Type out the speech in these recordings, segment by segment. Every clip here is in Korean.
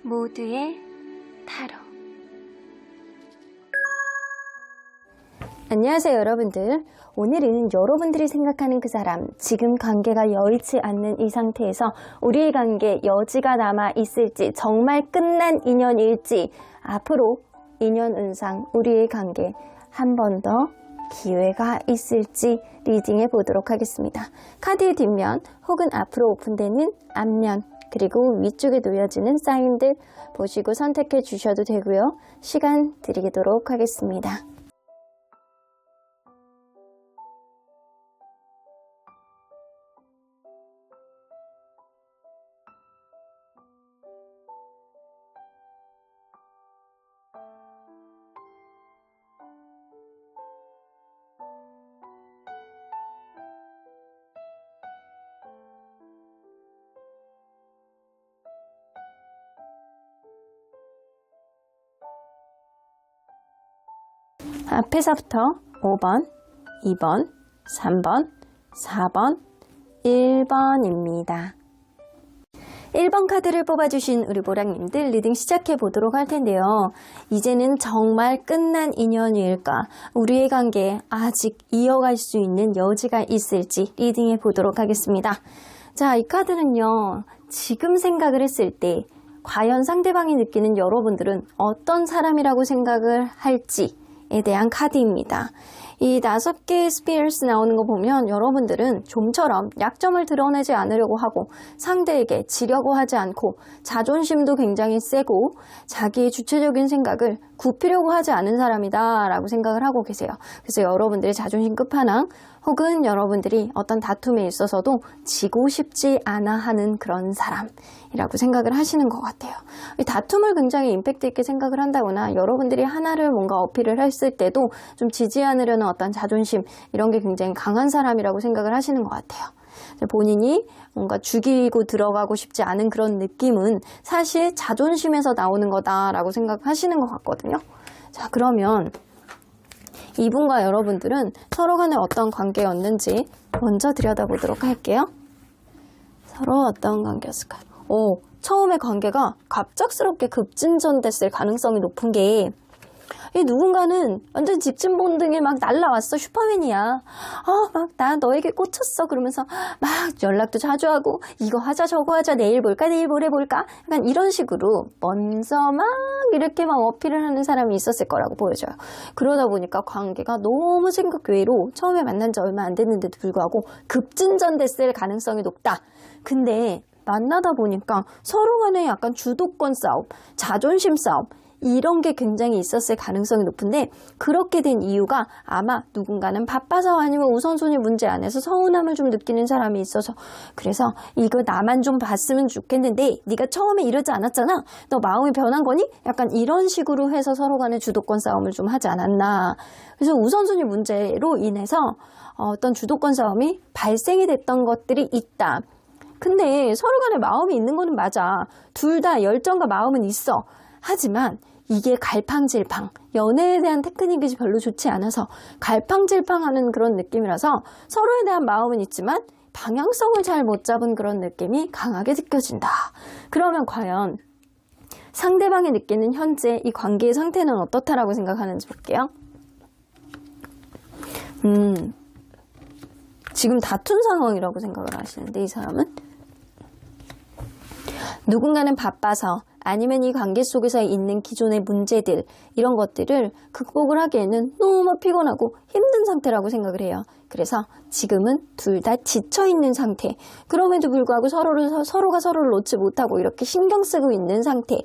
모두의 타로. 안녕하세요 여러분들. 오늘은 여러분들이 생각하는 그 사람, 지금 관계가 여의치 않는 이 상태에서 우리의 관계 여지가 남아 있을지, 정말 끝난 인연일지, 앞으로 인연 운상 우리의 관계 한 번 더 기회가 있을지 리딩해 보도록 하겠습니다. 카드의 뒷면 혹은 앞으로 오픈되는 앞면, 그리고 위쪽에 놓여지는 사인들 보시고 선택해 주셔도 되고요. 시간 드리도록 하겠습니다. 앞에서부터 5번, 2번, 3번, 4번, 1번입니다. 1번 카드를 뽑아주신 우리 보랑님들 리딩 시작해 보도록 할 텐데요. 이제는 정말 끝난 인연일까? 우리의 관계 아직 이어갈 수 있는 여지가 있을지 리딩해 보도록 하겠습니다. 자, 이 카드는요. 지금 생각을 했을 때 과연 상대방이 느끼는 여러분들은 어떤 사람이라고 생각을 할지에 대한 카드입니다. 이 5개의 스피어스 나오는 거 보면 여러분들은 좀처럼 약점을 드러내지 않으려고 하고 상대에게 지려고 하지 않고 자존심도 굉장히 세고 자기의 주체적인 생각을 굽히려고 하지 않은 사람이다 라고 생각을 하고 계세요. 그래서 여러분들의 자존심 끝판왕 혹은 여러분들이 어떤 다툼에 있어서도 지고 싶지 않아 하는 그런 사람이라고 생각을 하시는 것 같아요. 이 다툼을 굉장히 임팩트 있게 생각을 한다거나 여러분들이 하나를 뭔가 어필을 했을 때도 좀 지지 않으려는 어떤 자존심, 이런 게 굉장히 강한 사람이라고 생각을 하시는 것 같아요. 본인이 뭔가 죽이고 들어가고 싶지 않은 그런 느낌은 사실 자존심에서 나오는 거다라고 생각하시는 것 같거든요. 자, 그러면 이분과 여러분들은 서로 간에 어떤 관계였는지 먼저 들여다보도록 할게요. 서로 어떤 관계였을까요? 처음에 관계가 갑작스럽게 급진전됐을 가능성이 높은 게, 이 누군가는 완전 집진본등에 막 날라왔어. 슈퍼맨이야. 막 나 너에게 꽂혔어. 그러면서 막 연락도 자주 하고 이거 하자 저거 하자, 내일 볼까 내일 모레 볼까, 약간 이런 식으로 먼저 막 이렇게 막 어필을 하는 사람이 있었을 거라고 보여져요. 그러다 보니까 관계가 너무 생각 외로 처음에 만난 지 얼마 안 됐는데도 불구하고 급진전됐을 가능성이 높다. 근데 만나다 보니까 서로 간에 약간 주도권 싸움, 자존심 싸움, 이런 게 굉장히 있었을 가능성이 높은데, 그렇게 된 이유가 아마 누군가는 바빠서 아니면 우선순위 문제 안에서 서운함을 좀 느끼는 사람이 있어서, 그래서 이거 나만 좀 봤으면 좋겠는데 네가 처음에 이러지 않았잖아, 너 마음이 변한 거니? 약간 이런 식으로 해서 서로 간의 주도권 싸움을 좀 하지 않았나. 그래서 우선순위 문제로 인해서 어떤 주도권 싸움이 발생이 됐던 것들이 있다. 근데 서로 간에 마음이 있는 거는 맞아. 둘 다 열정과 마음은 있어. 하지만 이게 갈팡질팡, 연애에 대한 테크닉이 별로 좋지 않아서 갈팡질팡하는 그런 느낌이라서 서로에 대한 마음은 있지만 방향성을 잘 못 잡은 그런 느낌이 강하게 느껴진다. 그러면 과연 상대방이 느끼는 현재 이 관계의 상태는 어떻다라고 생각하는지 볼게요. 지금 다툰 상황이라고 생각을 하시는데, 이 사람은 누군가는 바빠서 아니면 이 관계 속에서 있는 기존의 문제들, 이런 것들을 극복을 하기에는 너무 피곤하고 힘든 상태라고 생각을 해요. 그래서 지금은 둘 다 지쳐있는 상태, 그럼에도 불구하고 서로가 서로를 놓지 못하고 이렇게 신경 쓰고 있는 상태,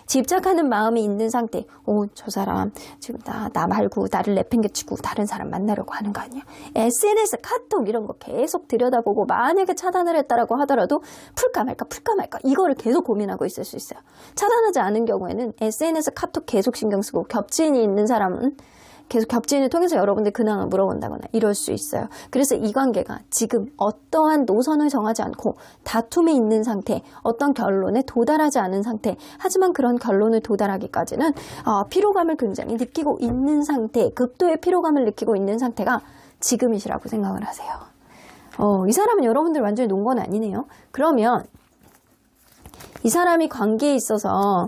집착하는 마음이 있는 상태. 저 사람 지금 나 말고 나를 내팽개치고 다른 사람 만나려고 하는 거 아니야? SNS, 카톡 이런 거 계속 들여다보고 만약에 차단을 했다라고 하더라도 풀까 말까 이거를 계속 고민하고 있을 수 있어요. 차단하지 않은 경우에는 SNS, 카톡 계속 신경 쓰고 겹지인이 있는 사람은 계속 겹지인을 통해서 여러분들 근황을 물어본다거나 이럴 수 있어요. 그래서 이 관계가 지금 어떠한 노선을 정하지 않고 다툼에 있는 상태, 어떤 결론에 도달하지 않은 상태, 하지만 그런 결론을 도달하기까지는 피로감을 굉장히 느끼고 있는 상태, 극도의 피로감을 느끼고 있는 상태가 지금이시라고 생각을 하세요. 이 사람은 여러분들 완전히 놓은 건 아니네요. 그러면 이 사람이 관계에 있어서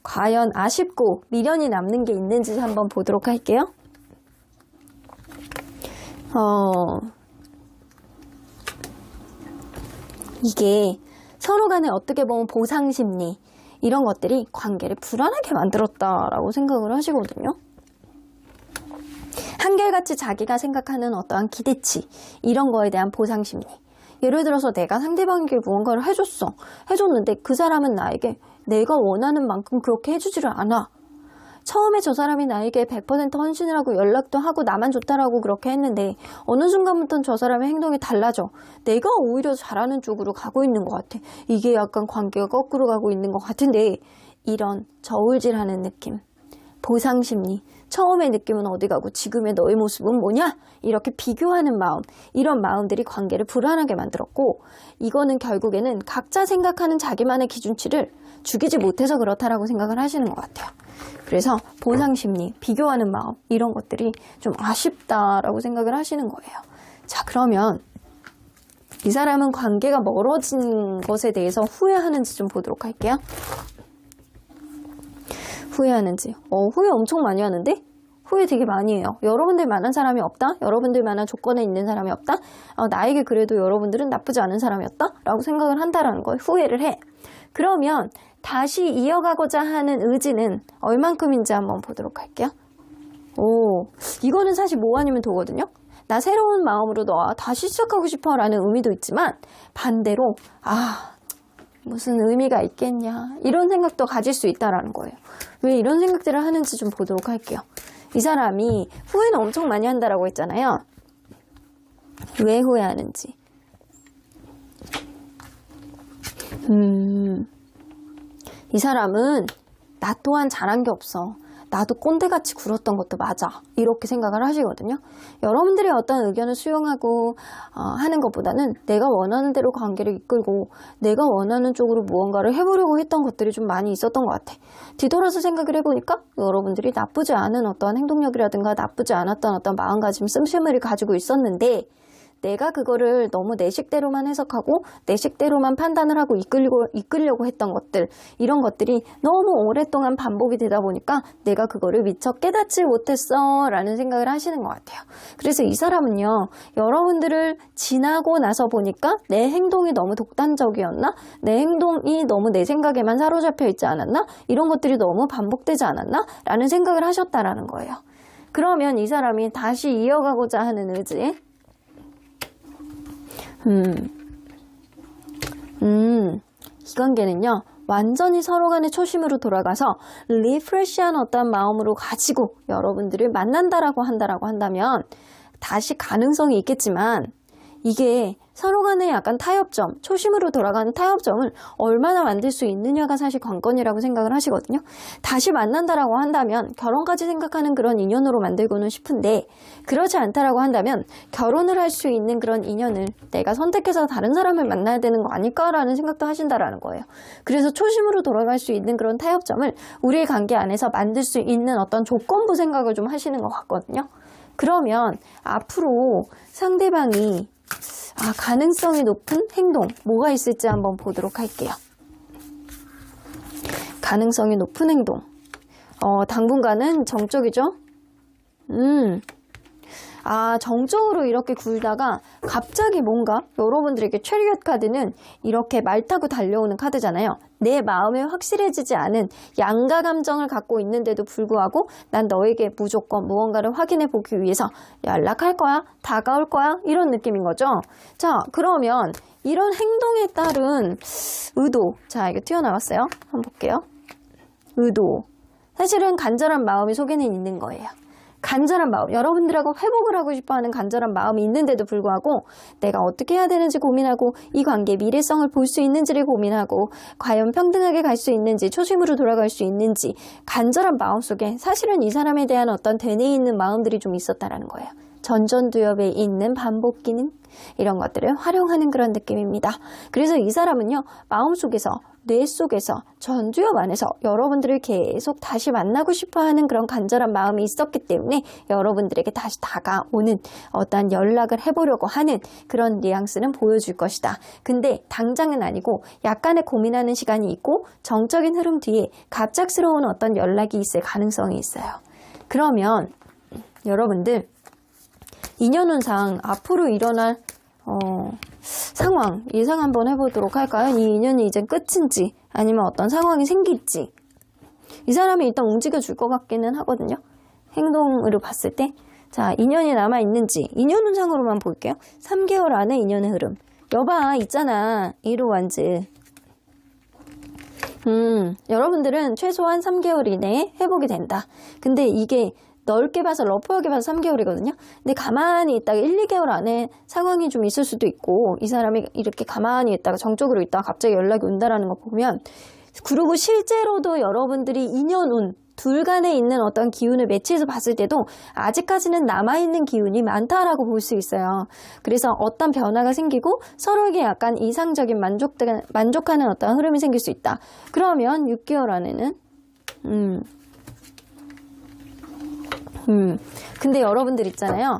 과연 아쉽고 미련이 남는 게 있는지 한번 보도록 할게요. 이게 서로 간에 어떻게 보면 보상심리 이런 것들이 관계를 불안하게 만들었다라고 생각을 하시거든요. 한결같이 자기가 생각하는 어떠한 기대치 이런 거에 대한 보상심리. 예를 들어서 내가 상대방에게 무언가를 해줬는데 그 사람은 나에게 내가 원하는 만큼 그렇게 해주지를 않아. 처음에 저 사람이 나에게 100% 헌신을 하고 연락도 하고 나만 좋다라고 그렇게 했는데 어느 순간부터는 저 사람의 행동이 달라져. 내가 오히려 잘하는 쪽으로 가고 있는 것 같아. 이게 약간 관계가 거꾸로 가고 있는 것 같은데 이런 저울질하는 느낌, 보상심리, 처음의 느낌은 어디 가고 지금의 너의 모습은 뭐냐? 이렇게 비교하는 마음, 이런 마음들이 관계를 불안하게 만들었고 이거는 결국에는 각자 생각하는 자기만의 기준치를 죽이지 못해서 그렇다라고 생각을 하시는 것 같아요. 그래서 보상심리, 비교하는 마음 이런 것들이 좀 아쉽다라고 생각을 하시는 거예요. 자, 그러면 이 사람은 관계가 멀어진 것에 대해서 후회하는지 좀 보도록 할게요. 후회하는지. 후회 엄청 많이 하는데? 후회 되게 많이 해요. 여러분들만한 사람이 없다? 여러분들만한 조건에 있는 사람이 없다? 나에게 그래도 여러분들은 나쁘지 않은 사람이었다? 라고 생각을 한다라는 거예요. 후회를 해. 그러면 다시 이어가고자 하는 의지는 얼만큼인지 한번 보도록 할게요. 이거는 사실 뭐 아니면 도거든요. 나 새로운 마음으로 너와 다시 시작하고 싶어 라는 의미도 있지만 반대로 무슨 의미가 있겠냐 이런 생각도 가질 수 있다라는 거예요. 왜 이런 생각들을 하는지 좀 보도록 할게요. 이 사람이 후회는 엄청 많이 한다라고 했잖아요. 왜 후회하는지. 이 사람은 나 또한 잘한 게 없어. 나도 꼰대같이 굴었던 것도 맞아. 이렇게 생각을 하시거든요. 여러분들의 어떤 의견을 수용하고 하는 것보다는 내가 원하는 대로 관계를 이끌고 내가 원하는 쪽으로 무언가를 해보려고 했던 것들이 좀 많이 있었던 것 같아. 뒤돌아서 생각을 해보니까 여러분들이 나쁘지 않은 어떤 행동력이라든가 나쁘지 않았던 어떤 마음가짐, 씀씀이를 가지고 있었는데 내가 그거를 너무 내 식대로만 해석하고 내 식대로만 판단을 하고 이끌려고 했던 것들, 이런 것들이 너무 오랫동안 반복이 되다 보니까 내가 그거를 미처 깨닫지 못했어 라는 생각을 하시는 것 같아요. 그래서 이 사람은요, 여러분들을 지나고 나서 보니까 내 행동이 너무 독단적이었나? 내 행동이 너무 내 생각에만 사로잡혀 있지 않았나? 이런 것들이 너무 반복되지 않았나? 라는 생각을 하셨다라는 거예요. 그러면 이 사람이 다시 이어가고자 하는 의지, 이 관계는요, 완전히 서로 간의 초심으로 돌아가서 리프레시한 어떤 마음으로 가지고 여러분들을 만난다라고 한다면 다시 가능성이 있겠지만 이게 서로 간의 약간 타협점, 초심으로 돌아가는 타협점을 얼마나 만들 수 있느냐가 사실 관건이라고 생각을 하시거든요. 다시 만난다라고 한다면 결혼까지 생각하는 그런 인연으로 만들고는 싶은데 그렇지 않다라고 한다면 결혼을 할 수 있는 그런 인연을 내가 선택해서 다른 사람을 만나야 되는 거 아닐까라는 생각도 하신다라는 거예요. 그래서 초심으로 돌아갈 수 있는 그런 타협점을 우리의 관계 안에서 만들 수 있는 어떤 조건부 생각을 좀 하시는 것 같거든요. 그러면 앞으로 상대방이 가능성이 높은 행동, 뭐가 있을지 한번 보도록 할게요. 가능성이 높은 행동. 당분간은 정적이죠? 정적으로 이렇게 굴다가 갑자기 뭔가 여러분들에게 체리엇 카드는 이렇게 말 타고 달려오는 카드잖아요. 내 마음에 확실해지지 않은 양가 감정을 갖고 있는데도 불구하고 난 너에게 무조건 무언가를 확인해 보기 위해서 연락할 거야? 다가올 거야? 이런 느낌인 거죠. 자, 그러면 이런 행동에 따른 의도. 자, 이거 튀어나왔어요. 한번 볼게요. 의도. 사실은 간절한 마음이 속에는 있는 거예요. 간절한 마음, 여러분들하고 회복을 하고 싶어하는 간절한 마음이 있는데도 불구하고 내가 어떻게 해야 되는지 고민하고 이 관계의 미래성을 볼 수 있는지를 고민하고 과연 평등하게 갈 수 있는지, 초심으로 돌아갈 수 있는지 간절한 마음 속에 사실은 이 사람에 대한 어떤 되뇌 있는 마음들이 좀 있었다라는 거예요. 전전두엽에 있는 반복 기능 이런 것들을 활용하는 그런 느낌입니다. 그래서 이 사람은요, 마음속에서 뇌 속에서 전두엽 안에서 여러분들을 계속 다시 만나고 싶어하는 그런 간절한 마음이 있었기 때문에 여러분들에게 다시 다가오는 어떠한 연락을 해보려고 하는 그런 뉘앙스는 보여줄 것이다. 근데 당장은 아니고 약간의 고민하는 시간이 있고 정적인 흐름 뒤에 갑작스러운 어떤 연락이 있을 가능성이 있어요. 그러면 여러분들 인연운상 앞으로 일어날 상황 예상 한번 해보도록 할까요? 이 인연이 이제 끝인지 아니면 어떤 상황이 생길지. 이 사람이 일단 움직여 줄 것 같기는 하거든요. 행동으로 봤을 때. 자, 인연이 남아있는지 인연운상으로만 볼게요. 3개월 안에 인연의 흐름. 여봐 있잖아. 1호 완즈. 여러분들은 최소한 3개월 이내에 회복이 된다. 근데 이게 넓게 봐서 러프하게 봐서 3개월이거든요. 근데 가만히 있다가 1, 2개월 안에 상황이 좀 있을 수도 있고 이 사람이 이렇게 가만히 있다가 정적으로 있다가 갑자기 연락이 온다라는 거 보면 그리고 실제로도 여러분들이 인연운 둘 간에 있는 어떤 기운을 매치해서 봤을 때도 아직까지는 남아있는 기운이 많다라고 볼 수 있어요. 그래서 어떤 변화가 생기고 서로에게 약간 이상적인 만족하는 어떤 흐름이 생길 수 있다. 그러면 6개월 안에는 근데 여러분들 있잖아요.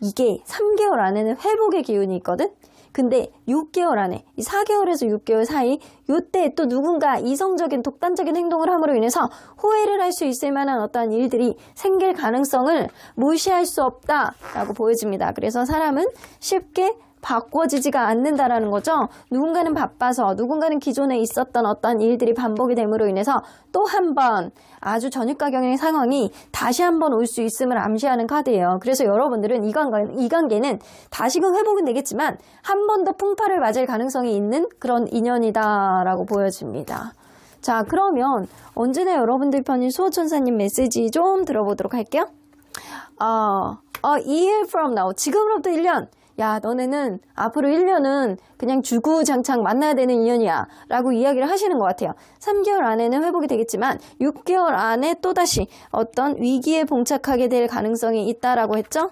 이게 3개월 안에는 회복의 기운이 있거든? 근데 6개월 안에, 이 4개월에서 6개월 사이, 이때 또 누군가 이성적인 독단적인 행동을 함으로 인해서 후회를 할 수 있을 만한 어떠한 일들이 생길 가능성을 무시할 수 없다라고 보여집니다. 그래서 사람은 쉽게 바꿔지지가 않는다라는 거죠. 누군가는 바빠서 누군가는 기존에 있었던 어떤 일들이 반복이 됨으로 인해서 또 한 번 아주 전입가경의 상황이 다시 한번 올 수 있음을 암시하는 카드예요. 그래서 여러분들은 이 관계는 다시금 회복은 되겠지만 한 번 더 풍파를 맞을 가능성이 있는 그런 인연이다라고 보여집니다. 자, 그러면 언제나 여러분들 편인 수호천사님 메시지 좀 들어보도록 할게요. A year from now, 지금으로부터 1년. 야, 너네는 앞으로 1년은 그냥 주구장창 만나야 되는 인연이야 라고 이야기를 하시는 것 같아요. 3개월 안에는 회복이 되겠지만 6개월 안에 또다시 어떤 위기에 봉착하게 될 가능성이 있다라고 했죠?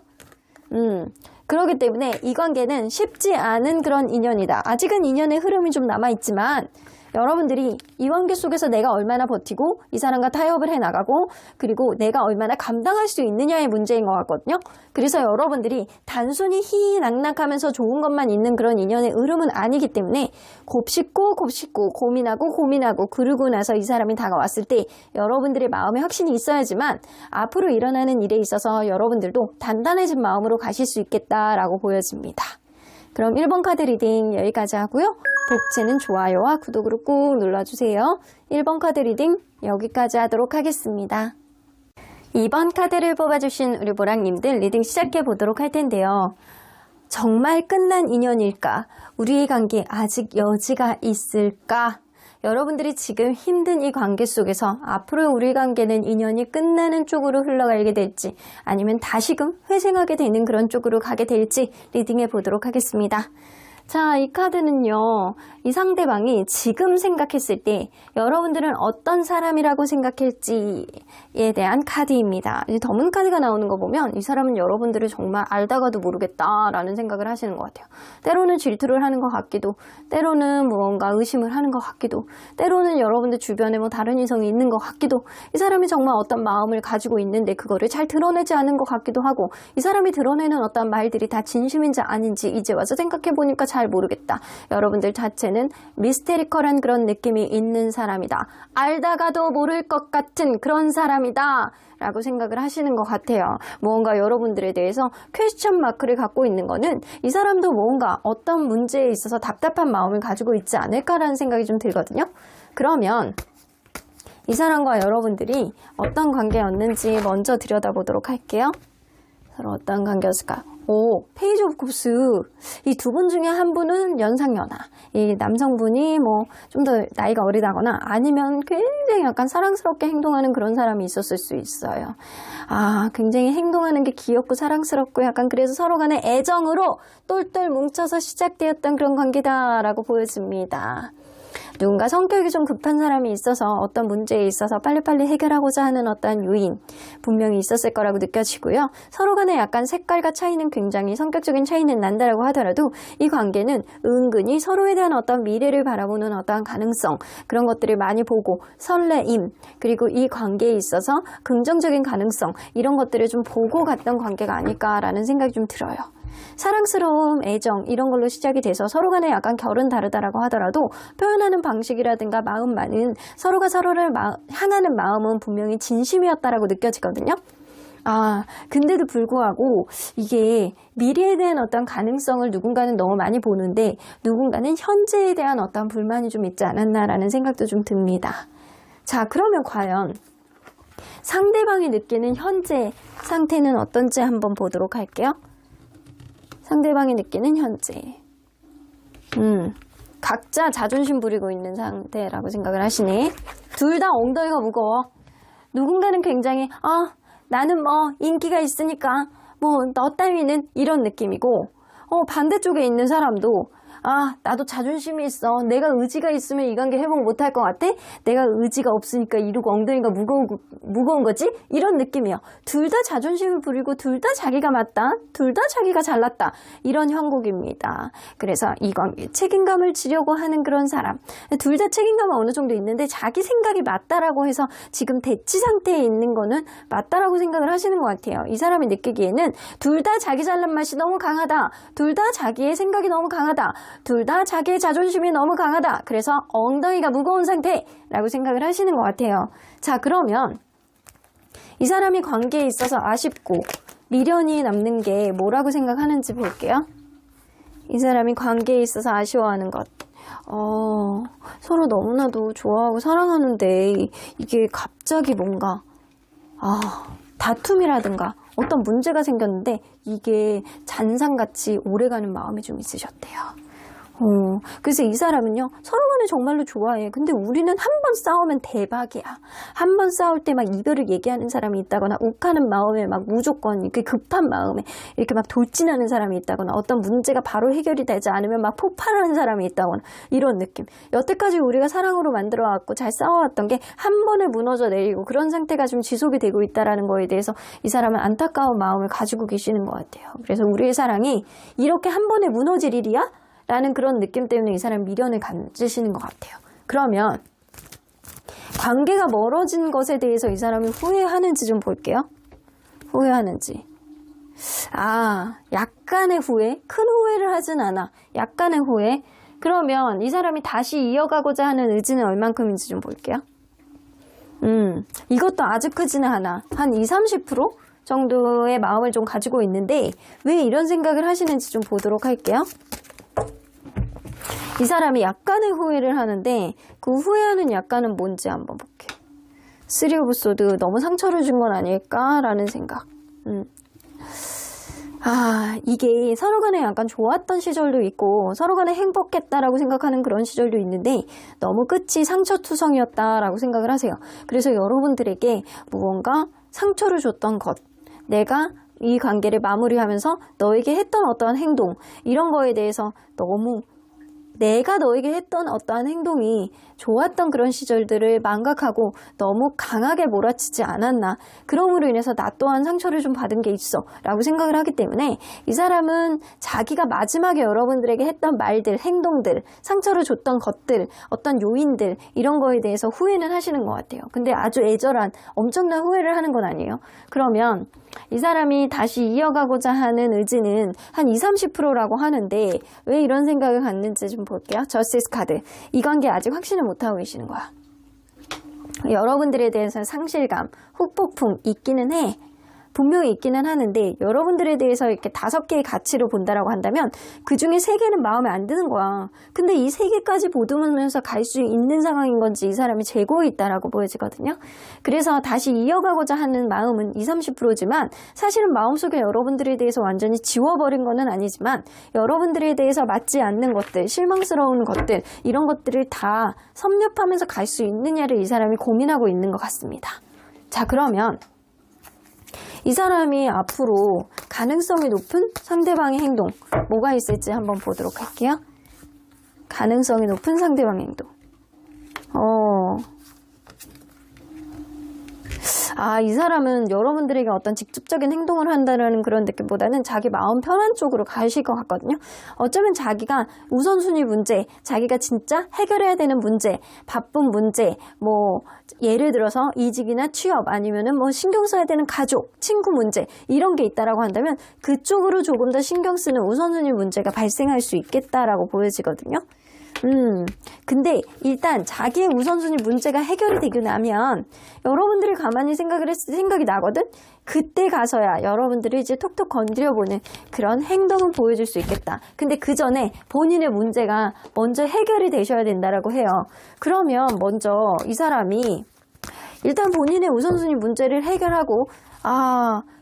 그렇기 때문에 이 관계는 쉽지 않은 그런 인연이다. 아직은 인연의 흐름이 좀 남아있지만 여러분들이 이 관계 속에서 내가 얼마나 버티고 이 사람과 타협을 해나가고 그리고 내가 얼마나 감당할 수 있느냐의 문제인 것 같거든요. 그래서 여러분들이 단순히 희희낙낙하면서 좋은 것만 있는 그런 인연의 흐름은 아니기 때문에 곱씹고 고민하고 그러고 나서 이 사람이 다가왔을 때 여러분들의 마음에 확신이 있어야지만 앞으로 일어나는 일에 있어서 여러분들도 단단해진 마음으로 가실 수 있겠다라고 보여집니다. 그럼 1번 카드 리딩 여기까지 하고요. 복채는 좋아요와 구독으로 꾹 눌러주세요. 1번 카드 리딩 여기까지 하도록 하겠습니다. 2번 카드를 뽑아주신 우리 보랑님들 리딩 시작해 보도록 할 텐데요. 정말 끝난 인연일까? 우리의 관계 아직 여지가 있을까? 여러분들이 지금 힘든 이 관계 속에서 앞으로 우리 관계는 인연이 끝나는 쪽으로 흘러가게 될지 아니면 다시금 회생하게 되는 그런 쪽으로 가게 될지 리딩해 보도록 하겠습니다. 자, 이 카드는요, 이 상대방이 지금 생각했을 때 여러분들은 어떤 사람이라고 생각할지에 대한 카드입니다. 이 더문 카드가 나오는 거 보면 이 사람은 여러분들을 정말 알다가도 모르겠다라는 생각을 하시는 것 같아요. 때로는 질투를 하는 것 같기도, 때로는 무언가 의심을 하는 것 같기도, 때로는 여러분들 주변에 뭐 다른 이성이 있는 것 같기도, 이 사람이 정말 어떤 마음을 가지고 있는데 그거를 잘 드러내지 않은 것 같기도 하고, 이 사람이 드러내는 어떤 말들이 다 진심인지 아닌지 이제 와서 생각해보니까 잘 모르겠다. 여러분들 자체는 미스테리컬한 그런 느낌이 있는 사람이다. 알다가도 모를 것 같은 그런 사람이다. 라고 생각을 하시는 것 같아요. 무언가 여러분들에 대해서 퀘스천 마크를 갖고 있는 거는 이 사람도 뭔가 어떤 문제에 있어서 답답한 마음을 가지고 있지 않을까라는 생각이 좀 들거든요. 그러면 이 사람과 여러분들이 어떤 관계였는지 먼저 들여다보도록 할게요. 서로 어떤 관계였을까요? 페이지 오브 컵스. 이 두 분 중에 한 분은 연상연하. 이 남성분이 뭐 좀 더 나이가 어리다거나 아니면 굉장히 약간 사랑스럽게 행동하는 그런 사람이 있었을 수 있어요. 굉장히 행동하는 게 귀엽고 사랑스럽고 약간 그래서 서로 간의 애정으로 똘똘 뭉쳐서 시작되었던 그런 관계다라고 보여집니다. 누군가 성격이 좀 급한 사람이 있어서 어떤 문제에 있어서 빨리빨리 해결하고자 하는 어떤 요인 분명히 있었을 거라고 느껴지고요. 서로 간에 약간 색깔과 차이는 굉장히 성격적인 차이는 난다라고 하더라도 이 관계는 은근히 서로에 대한 어떤 미래를 바라보는 어떠한 가능성 그런 것들을 많이 보고 설레임 그리고 이 관계에 있어서 긍정적인 가능성 이런 것들을 좀 보고 갔던 관계가 아닐까라는 생각이 좀 들어요. 사랑스러움, 애정 이런 걸로 시작이 돼서 서로 간에 약간 결은 다르다라고 하더라도 표현하는 방식이라든가 마음만은 서로가 서로를 향하는 마음은 분명히 진심이었다라고 느껴지거든요. 근데도 불구하고 이게 미래에 대한 어떤 가능성을 누군가는 너무 많이 보는데 누군가는 현재에 대한 어떤 불만이 좀 있지 않았나라는 생각도 좀 듭니다. 자, 그러면 과연 상대방이 느끼는 현재 상태는 어떤지 한번 보도록 할게요. 상대방이 느끼는 현재. 각자 자존심 부리고 있는 상태라고 생각을 하시네. 둘 다 엉덩이가 무거워. 누군가는 굉장히 나는 뭐 인기가 있으니까 뭐 너 따위는 이런 느낌이고 반대쪽에 있는 사람도 나도 자존심이 있어. 내가 의지가 있으면 이 관계 회복 못할 것 같아? 내가 의지가 없으니까 이러고 엉덩이가 무거운 거지? 이런 느낌이야. 둘 다 자존심을 부리고 둘 다 자기가 맞다. 둘 다 자기가 잘났다. 이런 형국입니다. 그래서 이 관계에 책임감을 지려고 하는 그런 사람. 둘 다 책임감은 어느 정도 있는데 자기 생각이 맞다라고 해서 지금 대치 상태에 있는 거는 맞다라고 생각을 하시는 것 같아요. 이 사람이 느끼기에는 둘 다 자기 잘난 맛이 너무 강하다. 둘 다 자기의 생각이 너무 강하다. 둘 다 자기의 자존심이 너무 강하다. 그래서 엉덩이가 무거운 상태라고 생각을 하시는 것 같아요. 자, 그러면 이 사람이 관계에 있어서 아쉽고 미련이 남는 게 뭐라고 생각하는지 볼게요. 이 사람이 관계에 있어서 아쉬워하는 것. 서로 너무나도 좋아하고 사랑하는데 이게 갑자기 뭔가 다툼이라든가 어떤 문제가 생겼는데 이게 잔상같이 오래가는 마음이 좀 있으셨대요. 그래서 이 사람은요 서로 간에 정말로 좋아해. 근데 우리는 한 번 싸우면 대박이야. 한 번 싸울 때 막 이별을 얘기하는 사람이 있다거나 욱하는 마음에 막 무조건 이렇게 급한 마음에 이렇게 막 돌진하는 사람이 있다거나 어떤 문제가 바로 해결이 되지 않으면 막 폭발하는 사람이 있다거나 이런 느낌. 여태까지 우리가 사랑으로 만들어왔고 잘 싸워왔던 게 한 번에 무너져 내리고 그런 상태가 좀 지속이 되고 있다는 거에 대해서 이 사람은 안타까운 마음을 가지고 계시는 것 같아요. 그래서 우리의 사랑이 이렇게 한 번에 무너질 일이야? 라는 그런 느낌 때문에 이 사람 미련을 가지시는 것 같아요. 그러면 관계가 멀어진 것에 대해서 이 사람이 후회하는지 좀 볼게요. 후회하는지. 약간의 후회? 큰 후회를 하진 않아. 약간의 후회? 그러면 이 사람이 다시 이어가고자 하는 의지는 얼만큼인지 좀 볼게요. 이것도 아주 크지는 않아. 한 20-30% 정도의 마음을 좀 가지고 있는데 왜 이런 생각을 하시는지 좀 보도록 할게요. 이 사람이 약간의 후회를 하는데 그 후회하는 약간은 뭔지 한번 볼게요. 3 오브 소드 너무 상처를 준 건 아닐까라는 생각. 이게 서로 간에 약간 좋았던 시절도 있고 서로 간에 행복했다라고 생각하는 그런 시절도 있는데 너무 끝이 상처투성이었다라고 생각을 하세요. 그래서 여러분들에게 무언가 상처를 줬던 것, 내가 이 관계를 마무리하면서 너에게 했던 어떠한 행동 이런 거에 대해서 너무 내가 너에게 했던 어떠한 행동이 좋았던 그런 시절들을 망각하고 너무 강하게 몰아치지 않았나. 그럼으로 인해서 나 또한 상처를 좀 받은 게 있어 라고 생각을 하기 때문에 이 사람은 자기가 마지막에 여러분들에게 했던 말들, 행동들, 상처를 줬던 것들, 어떤 요인들 이런 거에 대해서 후회는 하시는 것 같아요. 근데 아주 애절한 엄청난 후회를 하는 건 아니에요. 그러면 이 사람이 다시 이어가고자 하는 의지는 한 20-30%라고 하는데 왜 이런 생각을 갖는지 좀 볼게요. 저스티스 카드. 이 관계 아직 확신을 못하고 계시는 거야. 여러분들에 대해서 상실감, 후폭풍 있기는 해. 분명히 있기는 하는데 여러분들에 대해서 이렇게 5개의 가치로 본다라고 한다면 그 중에 3개는 마음에 안 드는 거야. 근데 이 3개까지 보듬으면서 갈 수 있는 상황인 건지 이 사람이 재고에 있다라고 보여지거든요. 그래서 다시 이어가고자 하는 마음은 20-30%지만 사실은 마음속에 여러분들에 대해서 완전히 지워버린 거는 아니지만 여러분들에 대해서 맞지 않는 것들, 실망스러운 것들 이런 것들을 다 섭렵하면서 갈 수 있느냐를 이 사람이 고민하고 있는 것 같습니다. 자, 그러면 이 사람이 앞으로 가능성이 높은 상대방의 행동 뭐가 있을지 한번 보도록 할게요. 가능성이 높은 상대방의 행동. 이 사람은 여러분들에게 어떤 직접적인 행동을 한다는 그런 느낌보다는 자기 마음 편한 쪽으로 가실 것 같거든요. 어쩌면 자기가 우선순위 문제, 자기가 진짜 해결해야 되는 문제, 바쁜 문제, 뭐 예를 들어서 이직이나 취업 아니면은 뭐 신경 써야 되는 가족, 친구 문제 이런 게 있다라고 한다면 그쪽으로 조금 더 신경 쓰는 우선순위 문제가 발생할 수 있겠다라고 보여지거든요. 근데 일단 자기의 우선순위 문제가 해결이 되고 나면 여러분들이 가만히 생각이 나거든? 그때 가서야 여러분들이 이제 톡톡 건드려보는 그런 행동은 보여줄 수 있겠다. 근데 그 전에 본인의 문제가 먼저 해결이 되셔야 된다라고 해요. 그러면 먼저 이 사람이 일단 본인의 우선순위 문제를 해결하고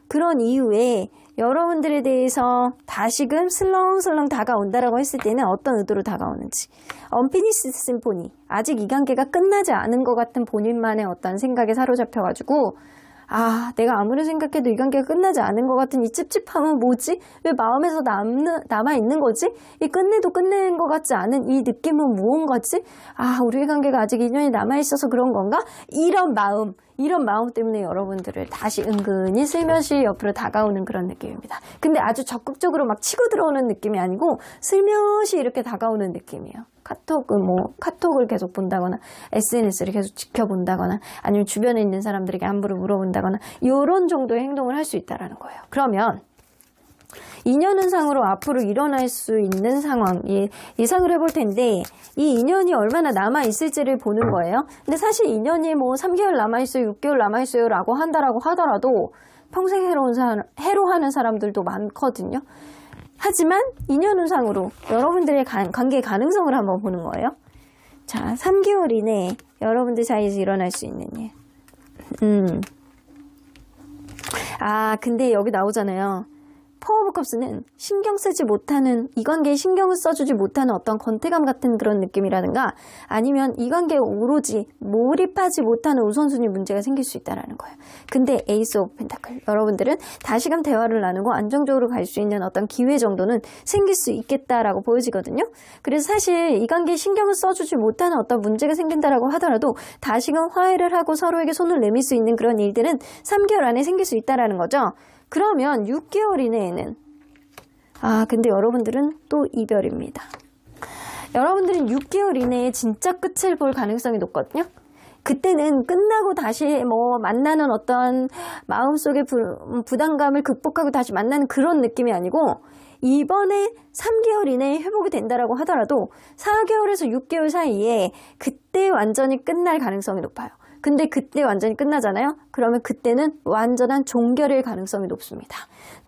그런 이후에 여러분들에 대해서 다시금 슬렁슬렁 다가온다라고 했을 때는 어떤 의도로 다가오는지. 언피니시드 심포니. 아직 이 관계가 끝나지 않은 것 같은 본인만의 어떤 생각에 사로잡혀가지고 내가 아무리 생각해도 이 관계가 끝나지 않은 것 같은 이 찝찝함은 뭐지? 왜 마음에서 남아있는 거지? 이 끝내도 끝낸 것 같지 않은 이 느낌은 무언가지? 우리의 관계가 아직 인연이 남아있어서 그런 건가? 이런 마음 때문에 여러분들을 다시 은근히 슬며시 옆으로 다가오는 그런 느낌입니다. 근데 아주 적극적으로 막 치고 들어오는 느낌이 아니고 슬며시 이렇게 다가오는 느낌이에요. 카톡을 계속 본다거나 SNS를 계속 지켜본다거나 아니면 주변에 있는 사람들에게 안부를 물어본다거나 이런 정도의 행동을 할 수 있다는 거예요. 그러면 인연운상으로 앞으로 일어날 수 있는 상황 예상을 해볼 텐데 이 인연이 얼마나 남아있을지를 보는 거예요. 근데 사실 인연이 뭐 3개월 남아있어요, 6개월 남아있어요 라고 한다라고 하더라도 평생 해로하는 사람들도 많거든요. 하지만 인연운상으로 여러분들의 관계의 가능성을 한번 보는 거예요. 자, 3개월 이내에 여러분들 사이에서 일어날 수 있는 일. 근데 여기 나오잖아요. 포 오브 컵스는 신경 쓰지 못하는, 이 관계에 신경을 써주지 못하는 어떤 권태감 같은 그런 느낌이라든가 아니면 이 관계에 오로지 몰입하지 못하는 우선순위 문제가 생길 수 있다는 거예요. 근데 에이스 오브 펜타클, 여러분들은 다시금 대화를 나누고 안정적으로 갈 수 있는 어떤 기회 정도는 생길 수 있겠다라고 보여지거든요. 그래서 사실 이 관계에 신경을 써주지 못하는 어떤 문제가 생긴다라고 하더라도 다시금 화해를 하고 서로에게 손을 내밀 수 있는 그런 일들은 3개월 안에 생길 수 있다는 거죠. 그러면 6개월 이내에는 근데 여러분들은 또 이별입니다. 여러분들은 6개월 이내에 진짜 끝을 볼 가능성이 높거든요. 그때는 끝나고 다시 만나는 어떤 마음속의 부담감을 극복하고 다시 만나는 그런 느낌이 아니고 이번에 3개월 이내에 회복이 된다라고 하더라도 4개월에서 6개월 사이에 그때 완전히 끝날 가능성이 높아요. 근데 그때 완전히 끝나잖아요? 그러면 그때는 완전한 종결일 가능성이 높습니다.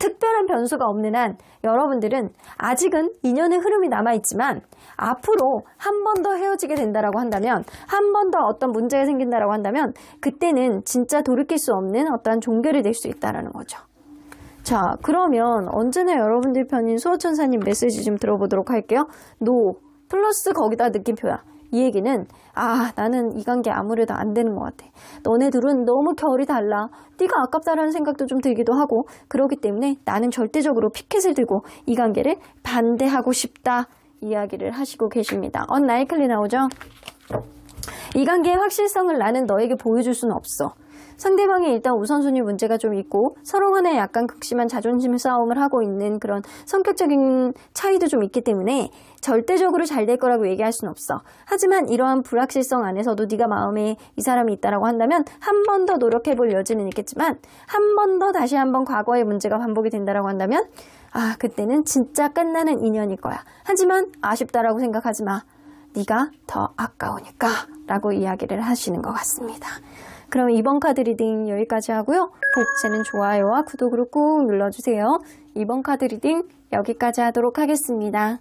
특별한 변수가 없는 한 여러분들은 아직은 인연의 흐름이 남아있지만 앞으로 한 번 더 헤어지게 된다라고 한다면, 한 번 더 어떤 문제가 생긴다라고 한다면 그때는 진짜 돌이킬 수 없는 어떠한 종결이 될 수 있다는 거죠. 자, 그러면 언제나 여러분들 편인 수호천사님 메시지 좀 들어보도록 할게요. 노 플러스 거기다 느낌표야. 이 얘기는 나는 이 관계 아무래도 안 되는 것 같아. 너네 둘은 너무 결이 달라. 네가 아깝다라는 생각도 좀 들기도 하고 그렇기 때문에 나는 절대적으로 피켓을 들고 이 관계를 반대하고 싶다 이야기를 하시고 계십니다. 언나이클리 나오죠? 이 관계의 확실성을 나는 너에게 보여줄 수는 없어. 상대방이 일단 우선순위 문제가 좀 있고 서로 간에 약간 극심한 자존심 싸움을 하고 있는 그런 성격적인 차이도 좀 있기 때문에 절대적으로 잘 될 거라고 얘기할 수는 없어. 하지만 이러한 불확실성 안에서도 네가 마음에 이 사람이 있다라고 한다면 한 번 더 노력해볼 여지는 있겠지만 한 번 더 다시 한번 과거의 문제가 반복이 된다라고 한다면 그때는 진짜 끝나는 인연일 거야. 하지만 아쉽다라고 생각하지 마. 네가 더 아까우니까 라고 이야기를 하시는 것 같습니다. 그럼 이번 카드 리딩 여기까지 하고요. 복채는 좋아요와 구독으로 꾹 눌러주세요. 이번 카드 리딩 여기까지 하도록 하겠습니다.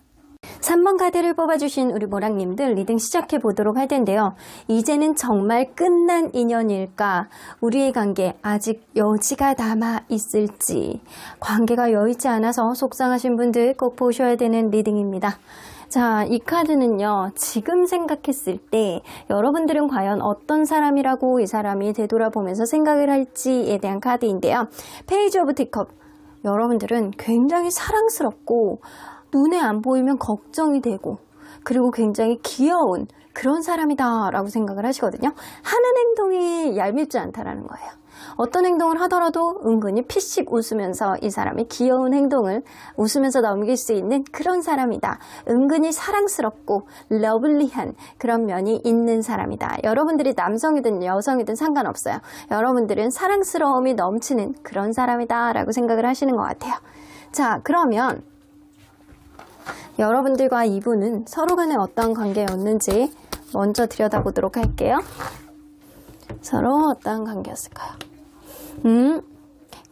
3번 카드를 뽑아주신 우리 모랑님들 리딩 시작해 보도록 할 텐데요. 이제는 정말 끝난 인연일까? 우리의 관계 아직 여지가 남아 있을지, 관계가 여의치 않아서 속상하신 분들 꼭 보셔야 되는 리딩입니다. 자, 이 카드는요, 지금 생각했을 때 여러분들은 과연 어떤 사람이라고 이 사람이 되돌아보면서 생각을 할지에 대한 카드인데요. 페이지 오브 티컵, 여러분들은 굉장히 사랑스럽고 눈에 안 보이면 걱정이 되고 그리고 굉장히 귀여운 그런 사람이다 라고 생각을 하시거든요. 하는 행동이 얄밉지 않다라는 거예요. 어떤 행동을 하더라도 은근히 피식 웃으면서 이 사람의 귀여운 행동을 웃으면서 넘길 수 있는 그런 사람이다. 은근히 사랑스럽고 러블리한 그런 면이 있는 사람이다. 여러분들이 남성이든 여성이든 상관없어요. 여러분들은 사랑스러움이 넘치는 그런 사람이다 라고 생각을 하시는 것 같아요. 자, 그러면 여러분들과 이분은 서로 간에 어떤 관계였는지 먼저 들여다보도록 할게요. 서로 어떤 관계였을까요?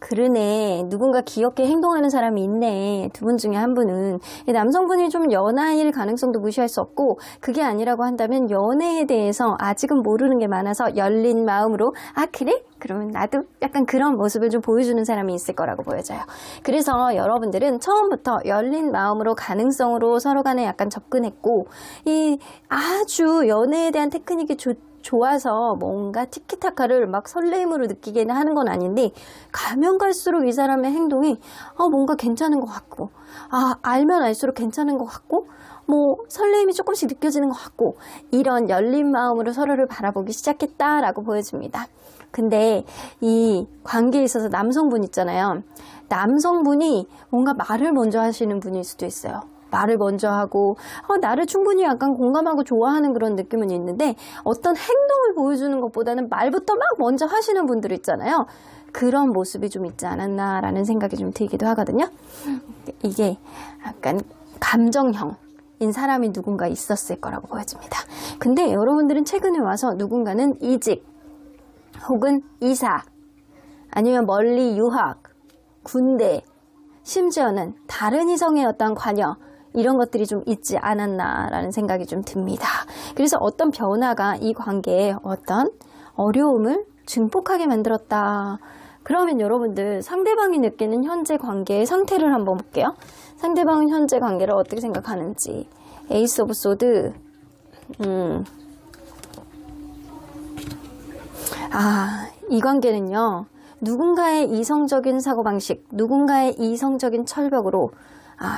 그러네. 누군가 귀엽게 행동하는 사람이 있네. 두 분 중에 한 분은. 남성분이 좀 연하일 가능성도 무시할 수 없고, 그게 아니라고 한다면 연애에 대해서 아직은 모르는 게 많아서 열린 마음으로 아 그래? 그러면 나도 약간 그런 모습을 좀 보여주는 사람이 있을 거라고 보여져요. 그래서 여러분들은 처음부터 열린 마음으로 가능성으로 서로 간에 약간 접근했고, 이 아주 연애에 대한 테크닉이 좋아서 뭔가 티키타카를 막 설레임으로 느끼게는 하는 건 아닌데, 가면 갈수록 이 사람의 행동이 뭔가 괜찮은 것 같고, 알면 알수록 괜찮은 것 같고, 뭐 설레임이 조금씩 느껴지는 것 같고, 이런 열린 마음으로 서로를 바라보기 시작했다라고 보여집니다. 근데 이 관계에 있어서 남성분 있잖아요. 남성분이 뭔가 말을 먼저 하시는 분일 수도 있어요. 말을 먼저 하고 나를 충분히 약간 공감하고 좋아하는 그런 느낌은 있는데, 어떤 행동을 보여주는 것보다는 말부터 막 먼저 하시는 분들 있잖아요. 그런 모습이 좀 있지 않았나라는 생각이 좀 들기도 하거든요. 이게 약간 감정형인 사람이 누군가 있었을 거라고 보여집니다. 근데 여러분들은 최근에 와서 누군가는 이직 혹은 이사, 아니면 멀리 유학, 군대, 심지어는 다른 이성의 어떤 관여, 이런 것들이 좀 있지 않았나라는 생각이 좀 듭니다. 그래서 어떤 변화가 이 관계에 어떤 어려움을 증폭하게 만들었다. 그러면 여러분들 상대방이 느끼는 현재 관계의 상태를 한번 볼게요. 상대방은 현재 관계를 어떻게 생각하는지. 에이스 오브 소드. 이 관계는요, 누군가의 이성적인 사고방식, 누군가의 이성적인 철벽으로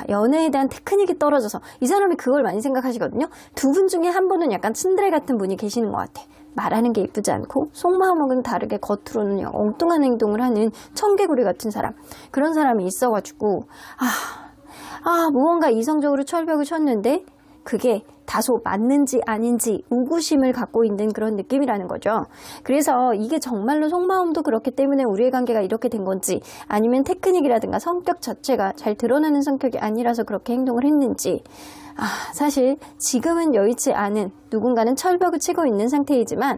연애에 대한 테크닉이 떨어져서 이 사람이 그걸 많이 생각하시거든요. 두 분 중에 한 분은 약간 츤드레 같은 분이 계시는 것 같아. 말하는 게 이쁘지 않고 속마음은 다르게 겉으로는 엉뚱한 행동을 하는 청개구리 같은 사람, 그런 사람이 있어가지고 무언가 이성적으로 철벽을 쳤는데 그게 다소 맞는지 아닌지 의구심을 갖고 있는 그런 느낌이라는 거죠. 그래서 이게 정말로 속마음도 그렇기 때문에 우리의 관계가 이렇게 된 건지, 아니면 테크닉이라든가 성격 자체가 잘 드러나는 성격이 아니라서 그렇게 행동을 했는지, 사실 지금은 여의치 않은 누군가는 철벽을 치고 있는 상태이지만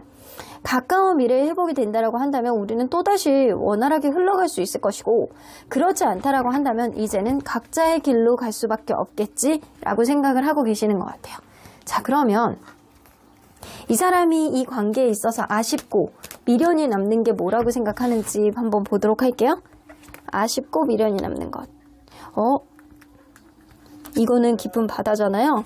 가까운 미래에 회복이 된다라고 한다면 우리는 또다시 원활하게 흘러갈 수 있을 것이고, 그렇지 않다라고 한다면 이제는 각자의 길로 갈 수밖에 없겠지라고 생각을 하고 계시는 것 같아요. 자, 그러면 이 사람이 이 관계에 있어서 아쉽고 미련이 남는 게 뭐라고 생각하는지 한번 보도록 할게요. 아쉽고 미련이 남는 것. 이거는 깊은 바다잖아요.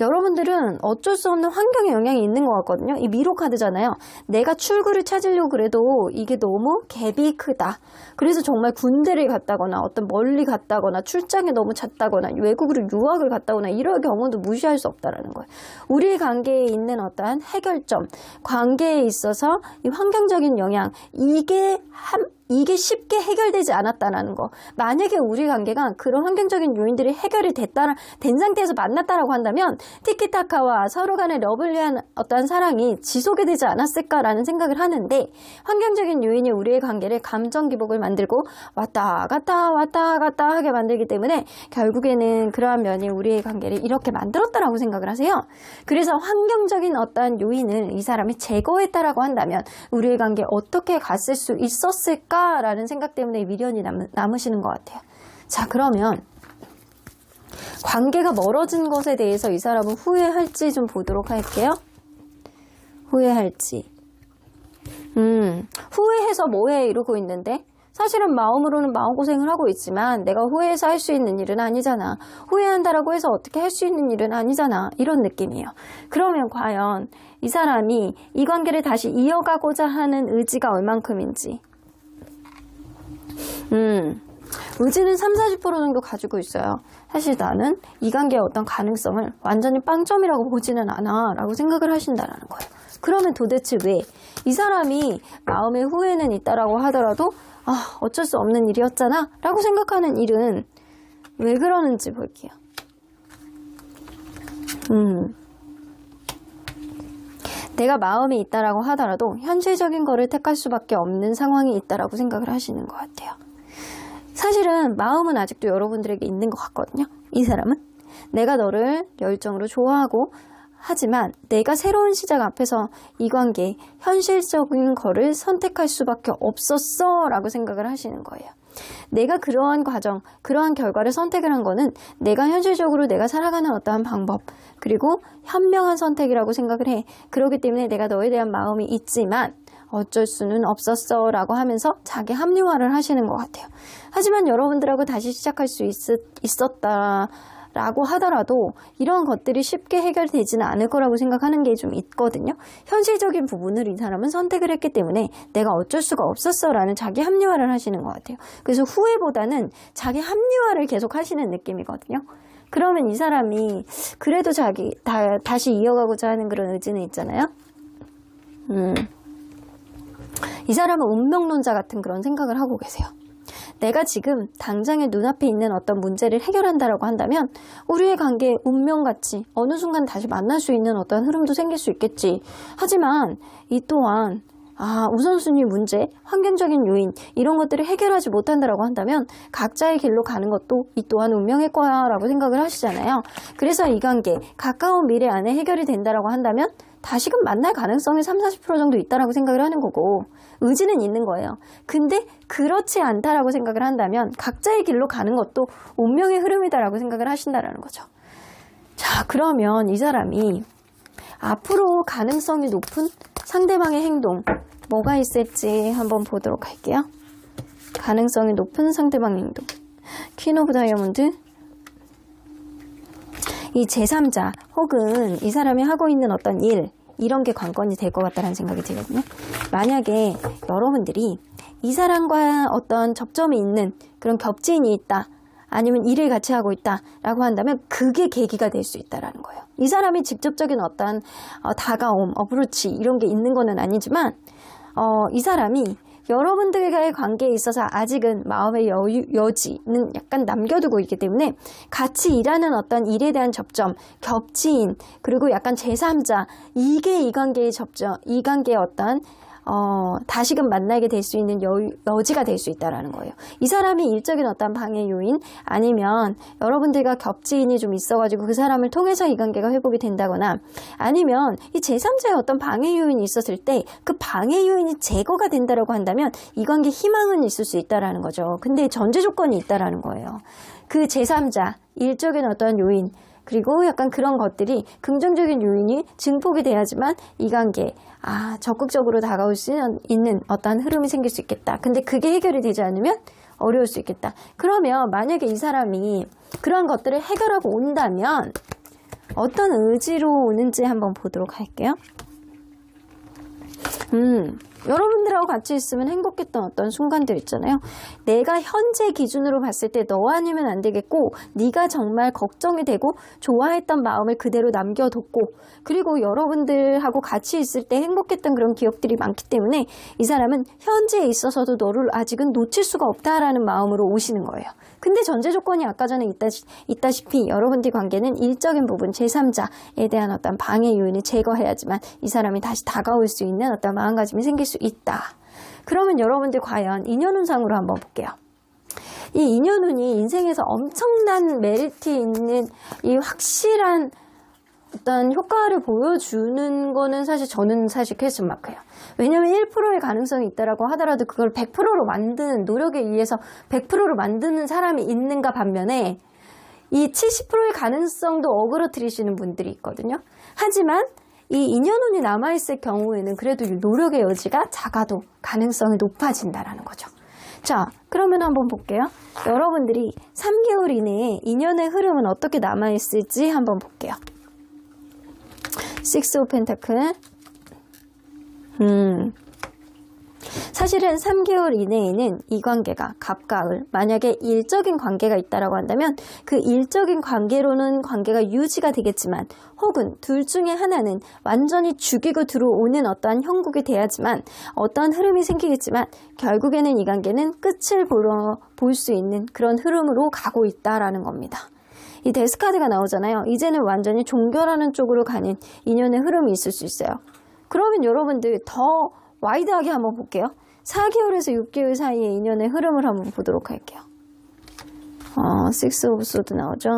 여러분들은 어쩔 수 없는 환경의 영향이 있는 것 같거든요. 이 미로 카드잖아요. 내가 출구를 찾으려고 그래도 이게 너무 갭이 크다. 그래서 정말 군대를 갔다거나 어떤 멀리 갔다거나 출장에 너무 잦다거나 외국으로 유학을 갔다거나 이럴 경우도 무시할 수 없다라는 거예요. 우리 관계에 있는 어떠한 해결점, 관계에 있어서 이 환경적인 영향, 이게 쉽게 해결되지 않았다는 거. 만약에 우리 관계가 그런 환경적인 요인들이 해결이 된 상태에서 만났다라고 한다면 티키타카와 서로 간의 러블리한 어떠한 사랑이 지속이 되지 않았을까라는 생각을 하는데, 환경적인 요인이 우리의 관계를 감정 기복을 만들고 왔다 갔다 하게 만들기 때문에 결국에는 그러한 면이 우리의 관계를 이렇게 만들었다라고 생각을 하세요. 그래서 환경적인 어떠한 요인을 이 사람이 제거했다라고 한다면 우리의 관계 어떻게 갔을 수 있었을까라는 생각 때문에 미련이 남으시는 것 같아요. 자, 그러면 관계가 멀어진 것에 대해서 이 사람은 후회할지 좀 보도록 할게요. 후회할지. 후회해서 뭐해 이러고 있는데, 사실은 마음으로는 마음고생을 하고 있지만 내가 후회해서 할 수 있는 일은 아니잖아. 후회한다라고 해서 어떻게 할 수 있는 일은 아니잖아. 이런 느낌이에요. 그러면 과연 이 사람이 이 관계를 다시 이어가고자 하는 의지가 얼만큼인지. 의지는 30, 40% 정도 가지고 있어요. 사실 나는 이 관계의 어떤 가능성을 완전히 빵점이라고 보지는 않아 라고 생각을 하신다라는 거예요. 그러면 도대체 왜 이 사람이 마음의 후회는 있다라고 하더라도 어쩔 수 없는 일이었잖아 라고 생각하는 일은 왜 그러는지 볼게요. 내가 마음이 있다라고 하더라도 현실적인 거를 택할 수밖에 없는 상황이 있다라고 생각을 하시는 것 같아요. 사실은 마음은 아직도 여러분들에게 있는 것 같거든요. 이 사람은 내가 너를 열정으로 좋아하고 하지만 내가 새로운 시작 앞에서 이 관계 현실적인 거를 선택할 수밖에 없었어 라고 생각을 하시는 거예요. 내가 그러한 과정, 그러한 결과를 선택을 한 거는 내가 현실적으로 내가 살아가는 어떠한 방법 그리고 현명한 선택이라고 생각을 해. 그렇기 때문에 내가 너에 대한 마음이 있지만 어쩔 수는 없었어 라고 하면서 자기 합리화를 하시는 것 같아요. 하지만 여러분들하고 다시 시작할 수 있었다 라고 하더라도 이런 것들이 쉽게 해결되지는 않을 거라고 생각하는 게 좀 있거든요. 현실적인 부분을 이 사람은 선택을 했기 때문에 내가 어쩔 수가 없었어 라는 자기 합리화를 하시는 것 같아요. 그래서 후회보다는 자기 합리화를 계속 하시는 느낌이거든요. 그러면 이 사람이 그래도 다시 이어가고자 하는 그런 의지는 있잖아요. 이 사람은 운명론자 같은 그런 생각을 하고 계세요. 내가 지금 당장의 눈앞에 있는 어떤 문제를 해결한다라고 한다면 우리의 관계에 운명같이 어느 순간 다시 만날 수 있는 어떤 흐름도 생길 수 있겠지. 하지만 이 또한 우선순위 문제, 환경적인 요인 이런 것들을 해결하지 못한다라고 한다면 각자의 길로 가는 것도 이 또한 운명일 거야 라고 생각을 하시잖아요. 그래서 이 관계 가까운 미래 안에 해결이 된다라고 한다면 다시금 만날 가능성이 30, 40% 정도 있다라고 생각을 하는 거고 의지는 있는 거예요. 근데 그렇지 않다라고 생각을 한다면 각자의 길로 가는 것도 운명의 흐름이다라고 생각을 하신다라는 거죠. 자, 그러면 이 사람이 앞으로 가능성이 높은 상대방의 행동 뭐가 있을지 한번 보도록 할게요. 가능성이 높은 상대방의 행동. 퀸 오브 다이아몬드. 이 제3자 혹은 이 사람이 하고 있는 어떤 일 이런 게 관건이 될 것 같다는 생각이 들거든요. 만약에 여러분들이 이 사람과 어떤 접점이 있는 그런 겹지인이 있다 아니면 일을 같이 하고 있다 라고 한다면 그게 계기가 될 수 있다는 거예요. 이 사람이 직접적인 어떤 다가옴, 어프로치 이런 게 있는 거는 아니지만 이 사람이 여러분들과의 관계에 있어서 아직은 마음의 여지는 약간 남겨두고 있기 때문에 같이 일하는 어떤 일에 대한 접점, 겹치인, 그리고 약간 제3자 이게 이 관계의 접점, 이 관계의 어떤 다시금 만나게 될 수 있는 여지가 될 수 있다는 거예요. 이 사람이 일적인 어떤 방해 요인 아니면 여러분들과 겹지인이 좀 있어가지고 그 사람을 통해서 이 관계가 회복이 된다거나 아니면 이 제3자의 어떤 방해 요인이 있었을 때 그 방해 요인이 제거가 된다라고 한다면 이 관계 희망은 있을 수 있다라는 거죠. 근데 전제 조건이 있다라는 거예요. 그 제3자, 일적인 어떤 요인 그리고 약간 그런 것들이 긍정적인 요인이 증폭이 돼야지만 이 관계 적극적으로 다가올 수 있는 어떤 흐름이 생길 수 있겠다. 근데 그게 해결이 되지 않으면 어려울 수 있겠다. 그러면 만약에 이 사람이 그런 것들을 해결하고 온다면 어떤 의지로 오는지 한번 보도록 할게요. 여러분들하고 같이 있으면 행복했던 어떤 순간들 있잖아요. 내가 현재 기준으로 봤을 때 너 아니면 안 되겠고 네가 정말 걱정이 되고 좋아했던 마음을 그대로 남겨뒀고 그리고 여러분들하고 같이 있을 때 행복했던 그런 기억들이 많기 때문에 이 사람은 현재에 있어서도 너를 아직은 놓칠 수가 없다라는 마음으로 오시는 거예요. 근데 전제 조건이 아까 전에 있다시피 여러분들 관계는 일적인 부분 제3자에 대한 어떤 방해 요인을 제거해야지만 이 사람이 다시 다가올 수 있는 어떤 마음가짐이 생길 수 있다. 그러면 여러분들 과연 인연운상으로 한번 볼게요. 이 인연운이 인생에서 엄청난 메리트 있는 이 확실한 어떤 효과를 보여주는 거는 저는 사실 퀘스천 마크예요. 왜냐면 1%의 가능성이 있다라고 하더라도 그걸 100%로 만드는 노력에 의해서 100%로 만드는 사람이 있는가 반면에 이 70%의 가능성도 어그러뜨리시는 분들이 있거든요. 하지만 이 인연운이 남아있을 경우에는 그래도 노력의 여지가 작아도 가능성이 높아진다라는 거죠. 자, 그러면 한번 볼게요. 여러분들이 3개월 이내에 인연의 흐름은 어떻게 남아있을지 한번 볼게요. 식스 오브 펜타클. 사실은 3개월 이내에는 이 관계가 갑가을, 만약에 일적인 관계가 있다라고 한다면 그 일적인 관계로는 관계가 유지가 되겠지만 혹은 둘 중에 하나는 완전히 죽이고 들어오는 어떠한 형국이 돼야지만 어떠한 흐름이 생기겠지만 결국에는 이 관계는 끝을 볼 수 있는 그런 흐름으로 가고 있다라는 겁니다. 이 데스카드가 나오잖아요. 이제는 완전히 종결하는 쪽으로 가는 인연의 흐름이 있을 수 있어요. 그러면 여러분들 더 와이드하게 한번 볼게요. 4개월에서 6개월 사이의 인연의 흐름을 한번 보도록 할게요. 식스 오브 소드 나오죠.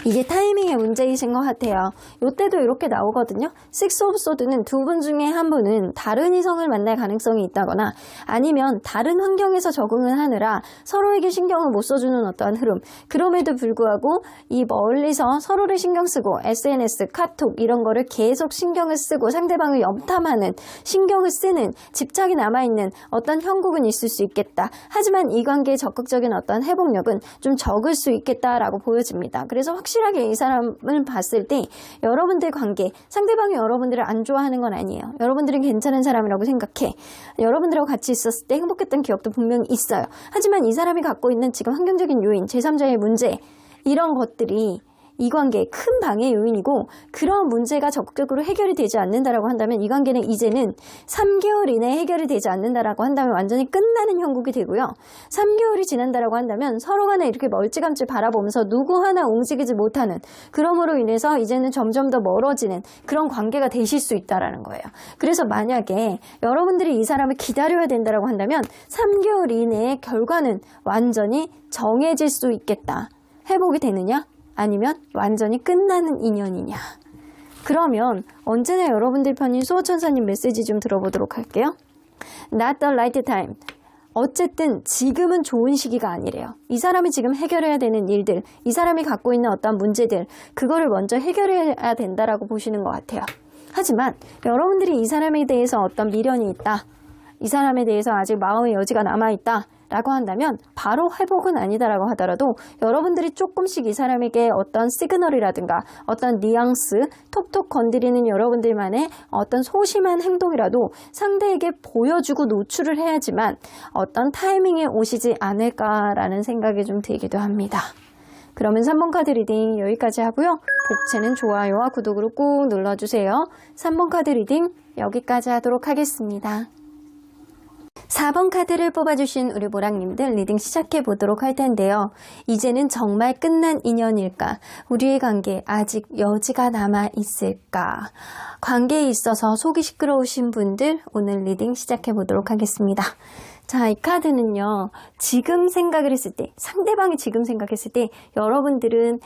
이게 타이밍의 문제이신 것 같아요. 이때도 이렇게 나오거든요. 식스 오브 소드는 두 분 중에 한 분은 다른 이성을 만날 가능성이 있다거나 아니면 다른 환경에서 적응을 하느라 서로에게 신경을 못 써주는 어떠한 흐름. 그럼에도 불구하고 이 멀리서 서로를 신경 쓰고 SNS, 카톡 이런 거를 계속 신경을 쓰고 상대방을 염탐하는, 신경을 쓰는, 집착이 남아있는 어떤 형국은 있을 수 있겠다. 하지만 이 관계의 적극적인 어떤 회복력은 좀 적을 수 있겠다라고 보여집니다. 그래서 확실하게 이 사람을 봤을 때 여러분들 관계, 상대방이 여러분들을 안 좋아하는 건 아니에요. 여러분들은 괜찮은 사람이라고 생각해. 여러분들하고 같이 있었을 때 행복했던 기억도 분명히 있어요. 하지만 이 사람이 갖고 있는 지금 환경적인 요인, 제3자의 문제 이런 것들이 이 관계의 큰 방해 요인이고 그런 문제가 적극적으로 해결이 되지 않는다라고 한다면 이 관계는 이제는 3개월 이내에 해결이 되지 않는다라고 한다면 완전히 끝나는 형국이 되고요. 3개월이 지난다라고 한다면 서로 간에 이렇게 멀찌감치 바라보면서 누구 하나 움직이지 못하는, 그럼으로 인해서 이제는 점점 더 멀어지는 그런 관계가 되실 수 있다라는 거예요. 그래서 만약에 여러분들이 이 사람을 기다려야 된다라고 한다면 3개월 이내에 결과는 완전히 정해질 수 있겠다. 회복이 되느냐? 아니면 완전히 끝나는 인연이냐. 그러면 언제나 여러분들 편인 수호천사님 메시지 좀 들어보도록 할게요. Not the right time. 어쨌든 지금은 좋은 시기가 아니래요. 이 사람이 지금 해결해야 되는 일들, 이 사람이 갖고 있는 어떤 문제들, 그거를 먼저 해결해야 된다라고 보시는 것 같아요. 하지만 여러분들이 이 사람에 대해서 어떤 미련이 있다, 이 사람에 대해서 아직 마음의 여지가 남아있다 라고 한다면 바로 회복은 아니다라고 하더라도 여러분들이 조금씩 이 사람에게 어떤 시그널이라든가 어떤 뉘앙스, 톡톡 건드리는 여러분들만의 어떤 소심한 행동이라도 상대에게 보여주고 노출을 해야지만 어떤 타이밍에 오시지 않을까라는 생각이 좀 들기도 합니다. 그러면 3번 카드 리딩 여기까지 하고요. 복채는 좋아요와 구독으로 꾹 눌러주세요. 3번 카드 리딩 여기까지 하도록 하겠습니다. 4번 카드를 뽑아주신 우리 보랑님들 리딩 시작해 보도록 할 텐데요. 이제는 정말 끝난 인연일까? 우리의 관계 아직 여지가 남아 있을까? 관계에 있어서 속이 시끄러우신 분들 오늘 리딩 시작해 보도록 하겠습니다. 자, 이 카드는요, 지금 생각을 했을 때, 상대방이 지금 생각했을 때, 여러분들은,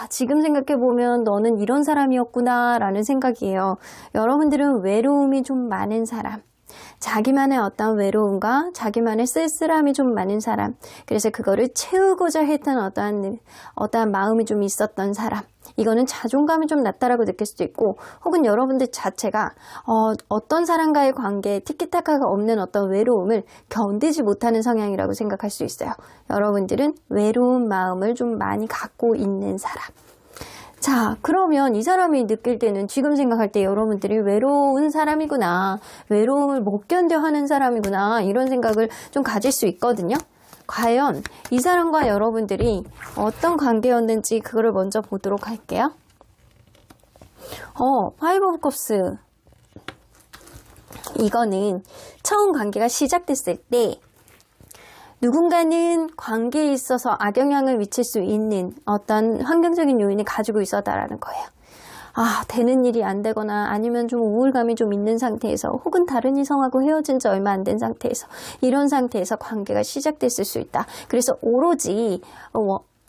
지금 생각해보면 너는 이런 사람이었구나, 라는 생각이에요. 여러분들은 외로움이 좀 많은 사람. 자기만의 어떤 외로움과 자기만의 쓸쓸함이 좀 많은 사람, 그래서 그거를 채우고자 했던 어떠한 마음이 좀 있었던 사람, 이거는 자존감이 좀 낮다라고 느낄 수도 있고 혹은 여러분들 자체가 어떤 사람과의 관계에 티키타카가 없는 어떤 외로움을 견디지 못하는 성향이라고 생각할 수 있어요. 여러분들은 외로운 마음을 좀 많이 갖고 있는 사람. 자, 그러면 이 사람이 느낄 때는 지금 생각할 때 여러분들이 외로운 사람이구나, 외로움을 못 견뎌 하는 사람이구나, 이런 생각을 좀 가질 수 있거든요. 과연 이 사람과 여러분들이 어떤 관계였는지 그거를 먼저 보도록 할게요. 파이브 오브 컵스. 이거는 처음 관계가 시작됐을 때 누군가는 관계에 있어서 악영향을 미칠 수 있는 어떤 환경적인 요인을 가지고 있었다라는 거예요. 되는 일이 안 되거나 아니면 좀 우울감이 좀 있는 상태에서 혹은 다른 이성하고 헤어진 지 얼마 안 된 상태에서 이런 상태에서 관계가 시작됐을 수 있다. 그래서 오로지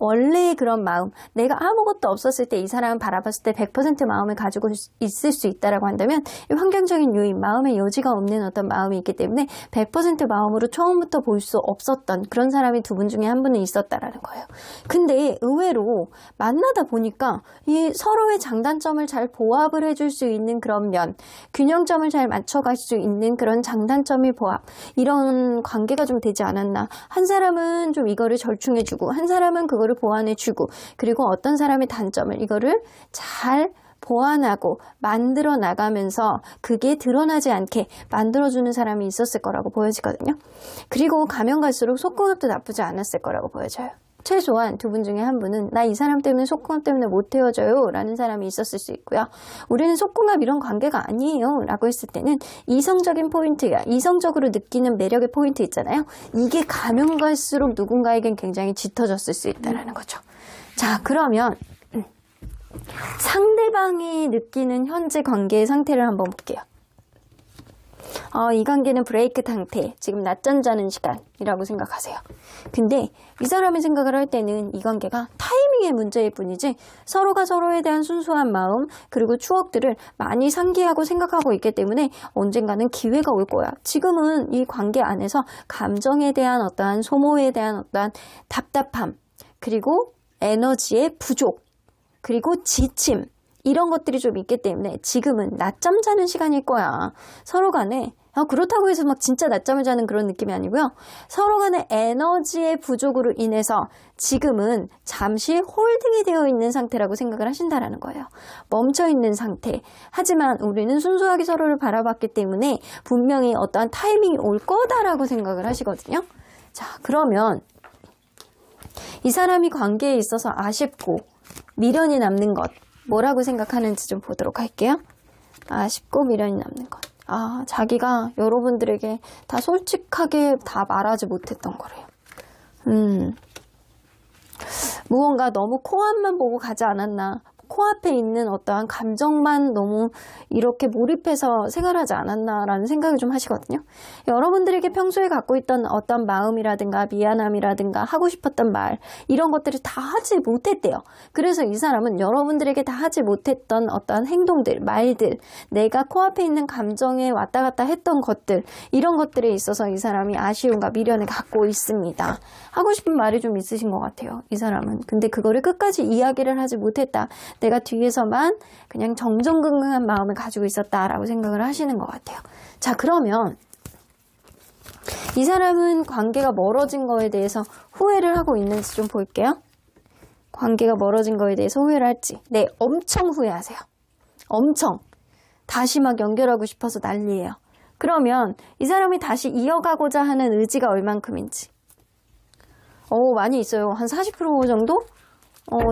원래의 그런 마음, 내가 아무것도 없었을 때 이 사람을 바라봤을 때 100% 마음을 가지고 있을 수 있다라고 한다면 이 환경적인 요인, 마음의 여지가 없는 어떤 마음이 있기 때문에 100% 마음으로 처음부터 볼 수 없었던 그런 사람이 두 분 중에 한 분은 있었다라는 거예요. 근데 의외로 만나다 보니까 이 서로의 장단점을 잘 보합을 해줄 수 있는 그런 면, 균형점을 잘 맞춰갈 수 있는 그런 장단점의 보합, 이런 관계가 좀 되지 않았나. 한 사람은 좀 이거를 절충해주고 한 사람은 그거를 보완해주고, 그리고 어떤 사람의 단점을 이거를 잘 보완하고 만들어 나가면서 그게 드러나지 않게 만들어주는 사람이 있었을 거라고 보여지거든요. 그리고 가면 갈수록 속궁합도 나쁘지 않았을 거라고 보여져요. 최소한 두 분 중에 한 분은 나 이 사람 때문에 속궁합 때문에 못 헤어져요 라는 사람이 있었을 수 있고요. 우리는 속궁합 이런 관계가 아니에요 라고 했을 때는 이성적인 포인트야, 이성적으로 느끼는 매력의 포인트 있잖아요. 이게 가면 갈수록 누군가에겐 굉장히 짙어졌을 수 있다는 거죠. 자, 그러면 상대방이 느끼는 현재 관계의 상태를 한번 볼게요. 이 관계는 브레이크 상태, 지금 낮잠 자는 시간이라고 생각하세요. 근데 이 사람이 생각을 할 때는 이 관계가 타이밍의 문제일 뿐이지 서로가 서로에 대한 순수한 마음 그리고 추억들을 많이 상기하고 생각하고 있기 때문에 언젠가는 기회가 올 거야. 지금은 이 관계 안에서 감정에 대한 어떠한 소모에 대한 어떠한 답답함 그리고 에너지의 부족 그리고 지침 이런 것들이 좀 있기 때문에 지금은 낮잠 자는 시간일 거야. 서로 간에 그렇다고 해서 막 진짜 낮잠을 자는 그런 느낌이 아니고요. 서로 간의 에너지의 부족으로 인해서 지금은 잠시 홀딩이 되어 있는 상태라고 생각을 하신다라는 거예요. 멈춰 있는 상태. 하지만 우리는 순수하게 서로를 바라봤기 때문에 분명히 어떠한 타이밍이 올 거다라고 생각을 하시거든요. 자, 그러면 이 사람이 관계에 있어서 아쉽고 미련이 남는 것 뭐라고 생각하는지 좀 보도록 할게요. 아쉽고 미련이 남는 것. 자기가 여러분들에게 다 솔직하게 다 말하지 못했던 거래요. 무언가 너무 코앞만 보고 가지 않았나. 코앞에 있는 어떠한 감정만 너무 이렇게 몰입해서 생활하지 않았나라는 생각을 좀 하시거든요. 여러분들에게 평소에 갖고 있던 어떤 마음이라든가 미안함이라든가 하고 싶었던 말 이런 것들을 다 하지 못했대요. 그래서 이 사람은 여러분들에게 다 하지 못했던 어떠한 행동들, 말들, 내가 코앞에 있는 감정에 왔다 갔다 했던 것들 이런 것들에 있어서 이 사람이 아쉬움과 미련을 갖고 있습니다. 하고 싶은 말이 좀 있으신 것 같아요. 이 사람은. 근데 그거를 끝까지 이야기를 하지 못했다. 내가 뒤에서만 그냥 정정긍긍한 마음을 가지고 있었다라고 생각을 하시는 것 같아요. 자, 그러면 이 사람은 관계가 멀어진 거에 대해서 후회를 하고 있는지 좀 볼게요. 관계가 멀어진 거에 대해서 후회를 할지. 네, 엄청 후회하세요. 엄청. 다시 막 연결하고 싶어서 난리예요. 그러면 이 사람이 다시 이어가고자 하는 의지가 얼만큼인지. 많이 있어요. 한 40% 정도?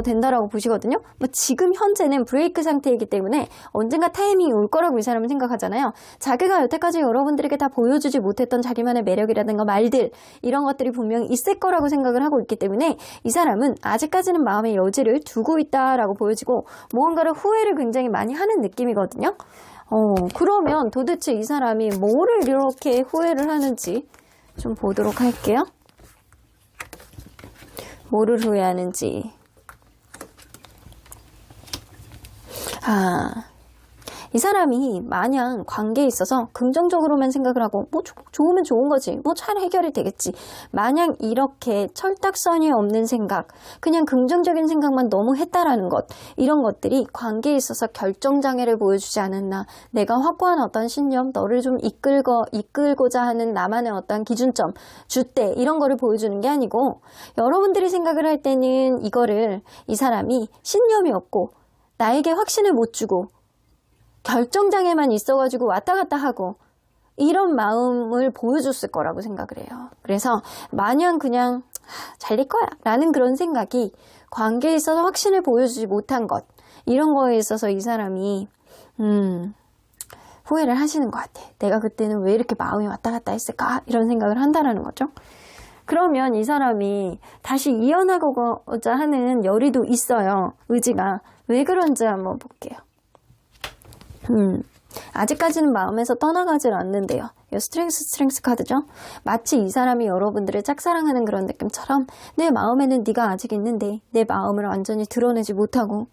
된다라고 보시거든요. 지금 현재는 브레이크 상태이기 때문에 언젠가 타이밍이 올 거라고 이 사람은 생각하잖아요. 자기가 여태까지 여러분들에게 다 보여주지 못했던 자기만의 매력이라든가 말들 이런 것들이 분명히 있을 거라고 생각을 하고 있기 때문에 이 사람은 아직까지는 마음의 여지를 두고 있다라고 보여지고 무언가를 후회를 굉장히 많이 하는 느낌이거든요. 그러면 도대체 이 사람이 뭐를 이렇게 후회를 하는지 좀 보도록 할게요. 뭐를 후회하는지. 이 사람이 마냥 관계에 있어서 긍정적으로만 생각을 하고 좋으면 좋은 거지 잘 해결이 되겠지 마냥 이렇게 철딱선이 없는 생각 그냥 긍정적인 생각만 너무 했다라는 것 이런 것들이 관계에 있어서 결정장애를 보여주지 않았나 내가 확고한 어떤 신념 너를 좀 이끌고자 하는 나만의 어떤 기준점 줏대 이런 거를 보여주는 게 아니고 여러분들이 생각을 할 때는 이거를 이 사람이 신념이 없고 나에게 확신을 못 주고 결정장애만 있어가지고 왔다 갔다 하고 이런 마음을 보여줬을 거라고 생각을 해요. 그래서 마냥 그냥 잘 될 거야 라는 그런 생각이 관계에 있어서 확신을 보여주지 못한 것 이런 거에 있어서 이 사람이 후회를 하시는 것 같아. 내가 그때는 왜 이렇게 마음이 왔다 갔다 했을까 이런 생각을 한다라는 거죠. 그러면 이 사람이 다시 이어나가고자 하는 열의도 있어요. 의지가. 왜 그런지 한번 볼게요. 아직까지는 마음에서 떠나가질 않는데요. 이 스트렝스 카드죠. 마치 이 사람이 여러분들을 짝사랑하는 그런 느낌처럼 내 마음에는 네가 아직 있는데 내 마음을 완전히 드러내지 못하고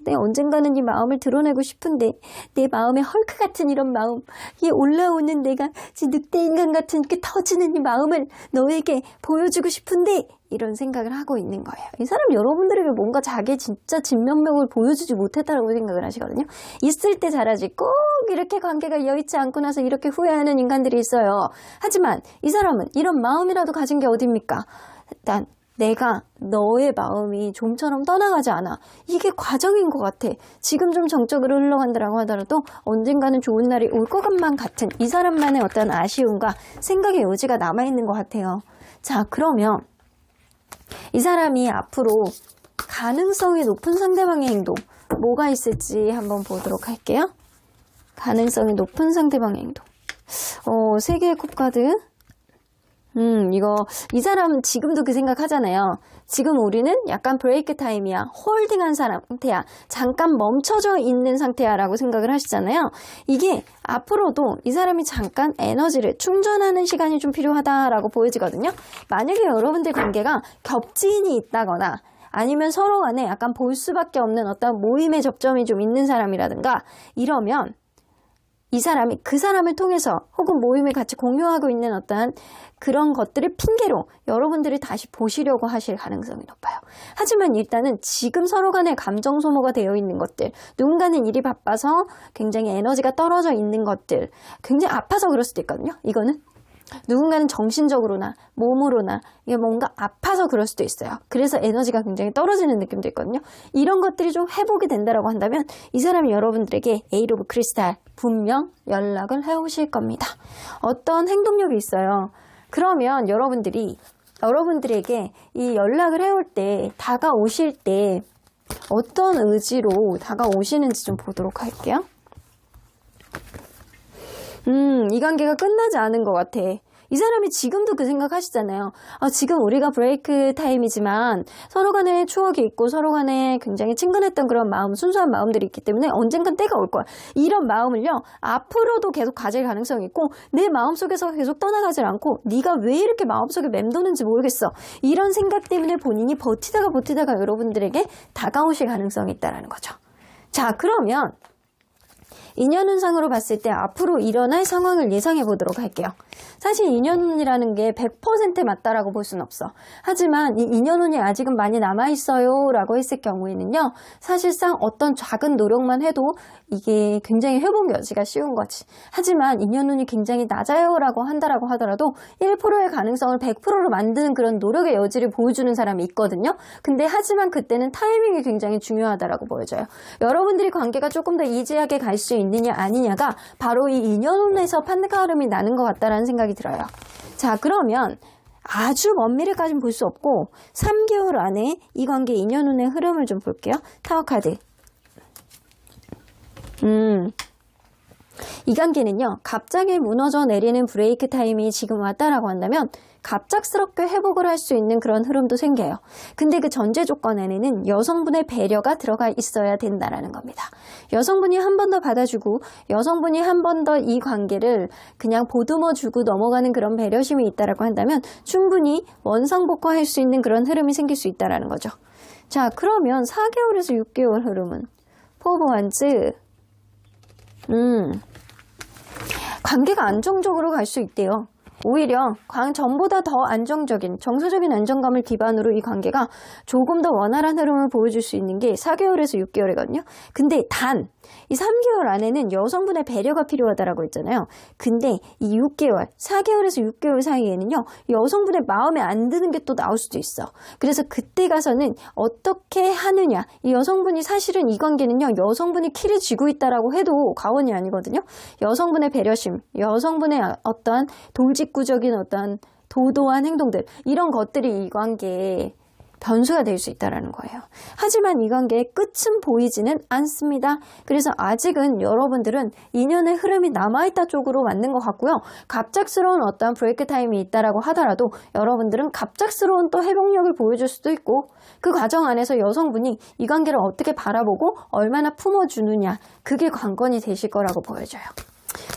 내 언젠가는 이 마음을 드러내고 싶은데 내 마음에 헐크 같은 이런 마음 이 올라오는 내가 늑대인간 같은 이렇게 터지는 이 마음을 너에게 보여주고 싶은데 이런 생각을 하고 있는 거예요. 이 사람 여러분들에게 뭔가 자기 진짜 진면목을 보여주지 못했다고 생각을 하시거든요. 있을 때 잘하지 꼭 이렇게 관계가 여의치 않고 나서 이렇게 후회하는 인간들이 있어요. 하지만 이 사람은 이런 마음이라도 가진 게 어딥니까? 일단 내가 너의 마음이 좀처럼 떠나가지 않아. 이게 과정인 것 같아. 지금 좀 정적으로 흘러간다라고 하더라도 언젠가는 좋은 날이 올 것만 같은 이 사람만의 어떤 아쉬움과 생각의 여지가 남아있는 것 같아요. 자, 그러면 이 사람이 앞으로 가능성이 높은 상대방의 행동 뭐가 있을지 한번 보도록 할게요. 가능성이 높은 상대방의 행동. 세 개의 컵카드. 이 사람은 지금도 그 생각 하잖아요. 지금 우리는 약간 브레이크 타임이야. 홀딩한 상태야. 잠깐 멈춰져 있는 상태야 라고 생각을 하시잖아요. 이게 앞으로도 이 사람이 잠깐 에너지를 충전하는 시간이 좀 필요하다라고 보여지거든요. 만약에 여러분들 관계가 겹지인이 있다거나 아니면 서로 간에 약간 볼 수밖에 없는 어떤 모임의 접점이 좀 있는 사람이라든가 이러면 이 사람이 그 사람을 통해서 혹은 모임을 같이 공유하고 있는 어떠한 그런 것들을 핑계로 여러분들이 다시 보시려고 하실 가능성이 높아요. 하지만 일단은 지금 서로 간에 감정 소모가 되어 있는 것들, 누군가는 일이 바빠서 굉장히 에너지가 떨어져 있는 것들, 굉장히 아파서 그럴 수도 있거든요. 이거는 누군가는 정신적으로나 몸으로나 이게 뭔가 아파서 그럴 수도 있어요. 그래서 에너지가 굉장히 떨어지는 느낌도 있거든요. 이런 것들이 좀 회복이 된다라고 한다면 이 사람이 여러분들에게 에이드 오브 크리스탈 분명 연락을 해오실 겁니다. 어떤 행동력이 있어요. 그러면 여러분들에게 이 연락을 해올 때 다가오실 때 어떤 의지로 다가오시는지 좀 보도록 할게요. 이 관계가 끝나지 않은 것 같아. 이 사람이 지금도 그 생각 하시잖아요. 지금 우리가 브레이크 타임이지만 서로 간에 추억이 있고 서로 간에 굉장히 친근했던 그런 마음, 순수한 마음들이 있기 때문에 언젠간 때가 올 거야. 이런 마음을요, 앞으로도 계속 가질 가능성이 있고 내 마음속에서 계속 떠나가질 않고 네가 왜 이렇게 마음속에 맴도는지 모르겠어. 이런 생각 때문에 본인이 버티다가 여러분들에게 다가오실 가능성이 있다는 거죠. 자, 그러면 인연운상으로 봤을 때 앞으로 일어날 상황을 예상해 보도록 할게요. 사실 인연운이라는 게 100% 맞다라고 볼 수는 없어. 하지만 이 인연운이 아직은 많이 남아있어요 라고 했을 경우에는요, 사실상 어떤 작은 노력만 해도 이게 굉장히 회복 여지가 쉬운 거지. 하지만 인연운이 굉장히 낮아요 라고 한다라고 하더라도 1%의 가능성을 100%로 만드는 그런 노력의 여지를 보여주는 사람이 있거든요. 근데 하지만 그때는 타이밍이 굉장히 중요하다라고 보여져요. 여러분들이 관계가 조금 더 이지하게 갈 수 있느냐 아니냐가 바로 이 인연운에서 판가름이 나는 것 같다라는 생각이 들어요. 자, 그러면 아주 먼 미래까지는 볼 수 없고 3개월 안에 이 관계 인연운의 흐름을 좀 볼게요. 타워 카드. 이 관계는요, 갑자기 무너져 내리는 브레이크 타임이 지금 왔다라고 한다면 갑작스럽게 회복을 할 수 있는 그런 흐름도 생겨요. 근데 그 전제 조건에는 여성분의 배려가 들어가 있어야 된다라는 겁니다. 여성분이 한 번 더 받아주고 여성분이 한 번 더 이 관계를 그냥 보듬어주고 넘어가는 그런 배려심이 있다라고 한다면 충분히 원상복구할 수 있는 그런 흐름이 생길 수 있다라는 거죠. 자, 그러면 4개월에서 6개월 흐름은 포브 원즈. 관계가 안정적으로 갈 수 있대요. 오히려 전보다 더 안정적인 정서적인 안정감을 기반으로 이 관계가 조금 더 원활한 흐름을 보여줄 수 있는 게 4개월에서 6개월이거든요. 근데 단 이 3개월 안에는 여성분의 배려가 필요하다라고 했잖아요. 근데 이 6개월, 4개월에서 6개월 사이에는요, 여성분의 마음에 안 드는 게 또 나올 수도 있어. 그래서 그때 가서는 어떻게 하느냐. 이 여성분이 사실은 이 관계는요, 여성분이 키를 쥐고 있다라고 해도 과언이 아니거든요. 여성분의 배려심, 여성분의 어떠한 돌직구적인 어떤 도도한 행동들, 이런 것들이 이 관계에 변수가 될 수 있다는 거예요. 하지만 이 관계의 끝은 보이지는 않습니다. 그래서 아직은 여러분들은 인연의 흐름이 남아있다 쪽으로 맞는 것 같고요. 갑작스러운 어떤 브레이크 타임이 있다라고 하더라도 여러분들은 갑작스러운 또 회복력을 보여줄 수도 있고 그 과정 안에서 여성분이 이 관계를 어떻게 바라보고 얼마나 품어주느냐, 그게 관건이 되실 거라고 보여져요.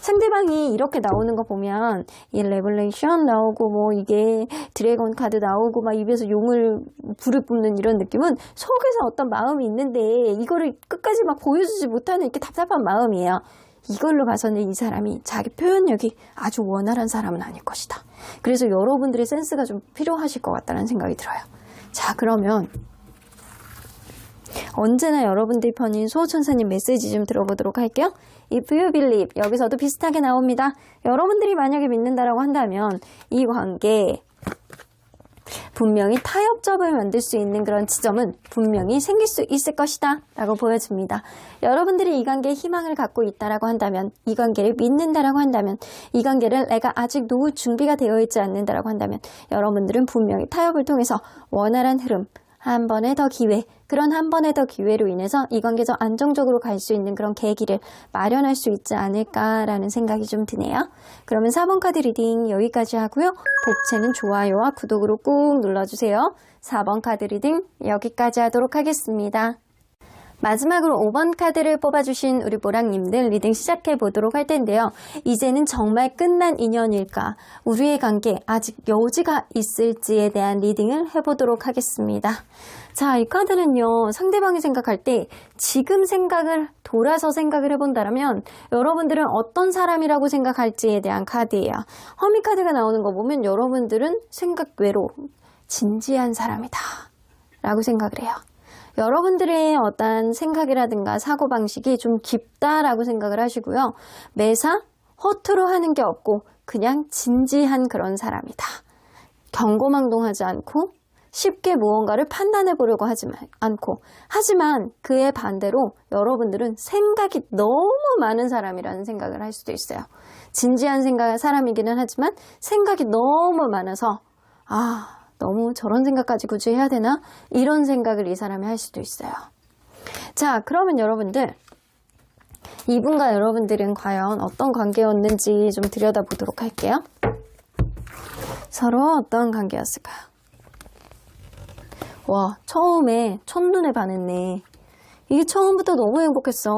상대방이 이렇게 나오는 거 보면 이 레벨레이션 나오고 뭐 이게 드래곤 카드 나오고 막 입에서 용을 불을 뿜는 이런 느낌은 속에서 어떤 마음이 있는데 이거를 끝까지 막 보여주지 못하는 이렇게 답답한 마음이에요. 이걸로 봐서는 이 사람이 자기 표현력이 아주 원활한 사람은 아닐 것이다. 그래서 여러분들의 센스가 좀 필요하실 것 같다는 생각이 들어요. 자, 그러면 언제나 여러분들 편인 수호천사님 메시지 좀 들어보도록 할게요. If you believe, 여기서도 비슷하게 나옵니다. 여러분들이 만약에 믿는다라고 한다면 이 관계 분명히 타협점을 만들 수 있는 그런 지점은 분명히 생길 수 있을 것이다 라고 보여집니다. 여러분들이 이 관계에 희망을 갖고 있다라고 한다면, 이 관계를 믿는다라고 한다면, 이 관계를 내가 아직 놓을 준비가 되어 있지 않는다라고 한다면 여러분들은 분명히 타협을 통해서 원활한 흐름, 한 번의 더 기회, 그런 한 번의 더 기회로 인해서 이 관계 더 안정적으로 갈 수 있는 그런 계기를 마련할 수 있지 않을까라는 생각이 좀 드네요. 그러면 4번 카드 리딩 여기까지 하고요. 복채는 좋아요와 구독으로 꾹 눌러주세요. 4번 카드 리딩 여기까지 하도록 하겠습니다. 마지막으로 5번 카드를 뽑아주신 우리 보랑님들 리딩 시작해 보도록 할 텐데요. 이제는 정말 끝난 인연일까? 우리의 관계 아직 여지가 있을지에 대한 리딩을 해보도록 하겠습니다. 자, 이 카드는요, 상대방이 생각할 때 지금 생각을 돌아서 생각을 해본다면 여러분들은 어떤 사람이라고 생각할지에 대한 카드예요. 허미 카드가 나오는 거 보면 여러분들은 생각 외로 진지한 사람이다 라고 생각을 해요. 여러분들의 어떤 생각이라든가 사고방식이 좀 깊다라고 생각을 하시고요. 매사 허투루 하는 게 없고 그냥 진지한 그런 사람이다. 경고망동하지 않고 쉽게 무언가를 판단해 보려고 하지 않고, 하지만 그의 반대로 여러분들은 생각이 너무 많은 사람이라는 생각을 할 수도 있어요. 진지한 사람이기는 하지만 생각이 너무 많아서 너무 저런 생각까지 굳이 해야 되나? 이런 생각을 이 사람이 할 수도 있어요. 자, 그러면 여러분들, 이분과 여러분들은 과연 어떤 관계였는지 좀 들여다보도록 할게요. 서로 어떤 관계였을까요? 와, 처음에 첫눈에 반했네. 이게 처음부터 너무 행복했어.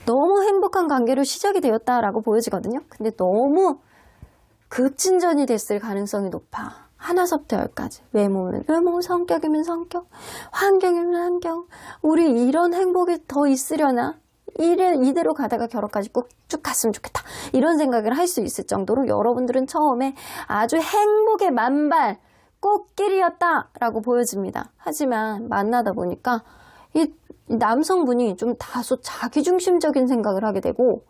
너무 행복한 관계로 시작이 되었다라고 보여지거든요. 근데 너무 급진전이 됐을 가능성이 높아. 하나서부터 열까지. 외모면 외모, 성격이면 성격, 환경이면 환경. 우리 이런 행복이 더 있으려나? 이대로 가다가 결혼까지 꼭 쭉 갔으면 좋겠다. 이런 생각을 할 수 있을 정도로 여러분들은 처음에 아주 행복의 만발, 꽃길이었다라고 보여집니다. 하지만 만나다 보니까 이 남성분이 좀 다소 자기중심적인 생각을 하게 되고,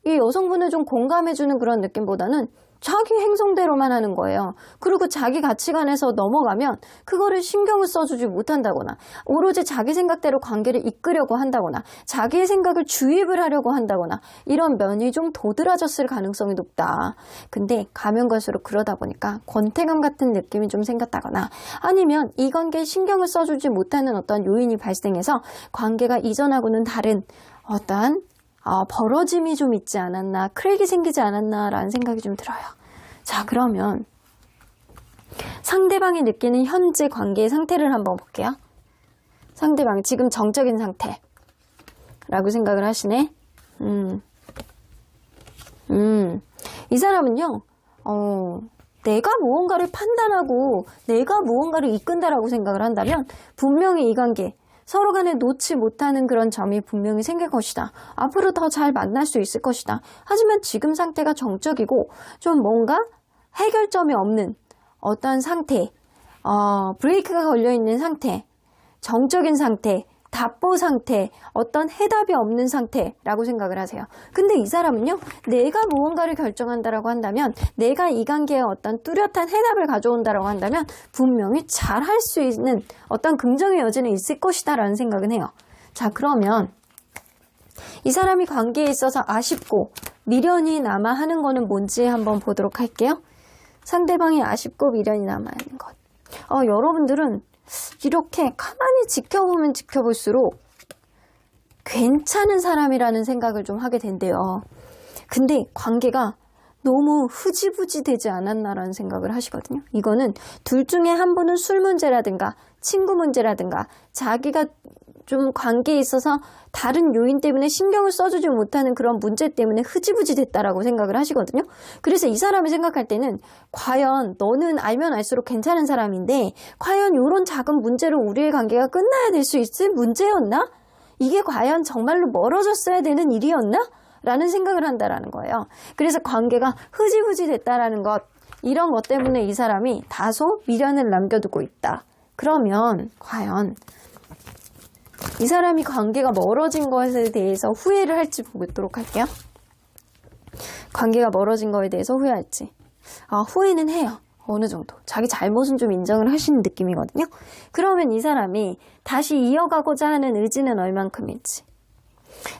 이 여성분을 좀 공감해주는 그런 느낌보다는 자기 행성대로만 하는 거예요. 그리고 자기 가치관에서 넘어가면 그거를 신경을 써주지 못한다거나, 오로지 자기 생각대로 관계를 이끌려고 한다거나, 자기의 생각을 주입을 하려고 한다거나, 이런 면이 좀 도드라졌을 가능성이 높다. 근데 가면 갈수록 그러다 보니까 권태감 같은 느낌이 좀 생겼다거나, 아니면 이 관계에 신경을 써주지 못하는 어떤 요인이 발생해서 관계가 이전하고는 다른 어떠한 벌어짐이 좀 있지 않았나, 크랙이 생기지 않았나 라는 생각이 좀 들어요. 자, 그러면 상대방이 느끼는 현재 관계의 상태를 한번 볼게요. 상대방이 지금 정적인 상태라고 생각을 하시네. 이 사람은요, 내가 무언가를 판단하고 내가 무언가를 이끈다라고 생각을 한다면 분명히 이 관계, 서로 간에 놓지 못하는 그런 점이 분명히 생길 것이다. 앞으로 더 잘 만날 수 있을 것이다. 하지만 지금 상태가 정적이고 좀 뭔가 해결점이 없는 어떤 상태, 브레이크가 걸려있는 상태, 정적인 상태, 답보 상태, 어떤 해답이 없는 상태라고 생각을 하세요. 근데 이 사람은요, 내가 무언가를 결정한다라고 한다면, 내가 이 관계에 어떤 뚜렷한 해답을 가져온다라고 한다면 분명히 잘 할 수 있는 어떤 긍정의 여지는 있을 것이다 라는 생각은 해요. 자, 그러면 이 사람이 관계에 있어서 아쉽고 미련이 남아 하는 거는 뭔지 한번 보도록 할게요. 상대방이 아쉽고 미련이 남아 하는 것. 여러분들은 이렇게 가만히 지켜보면 지켜볼수록 괜찮은 사람이라는 생각을 좀 하게 된대요. 근데 관계가 너무 흐지부지 되지 않았나라는 생각을 하시거든요. 이거는 둘 중에 한 분은 술 문제라든가 친구 문제라든가 자기가 좀 관계에 있어서 다른 요인 때문에 신경을 써주지 못하는 그런 문제 때문에 흐지부지 됐다라고 생각을 하시거든요. 그래서 이 사람이 생각할 때는 과연 너는 알면 알수록 괜찮은 사람인데 과연 이런 작은 문제로 우리의 관계가 끝나야 될 수 있을 문제였나? 이게 과연 정말로 멀어졌어야 되는 일이었나? 라는 생각을 한다라는 거예요. 그래서 관계가 흐지부지 됐다라는 것, 이런 것 때문에 이 사람이 다소 미련을 남겨두고 있다. 그러면 과연 이 사람이 관계가 멀어진 것에 대해서 후회를 할지 보도록 할게요. 관계가 멀어진 거에 대해서 후회할지. 후회는 해요. 어느 정도. 자기 잘못은 좀 인정을 하시는 느낌이거든요. 그러면 이 사람이 다시 이어가고자 하는 의지는 얼만큼일지.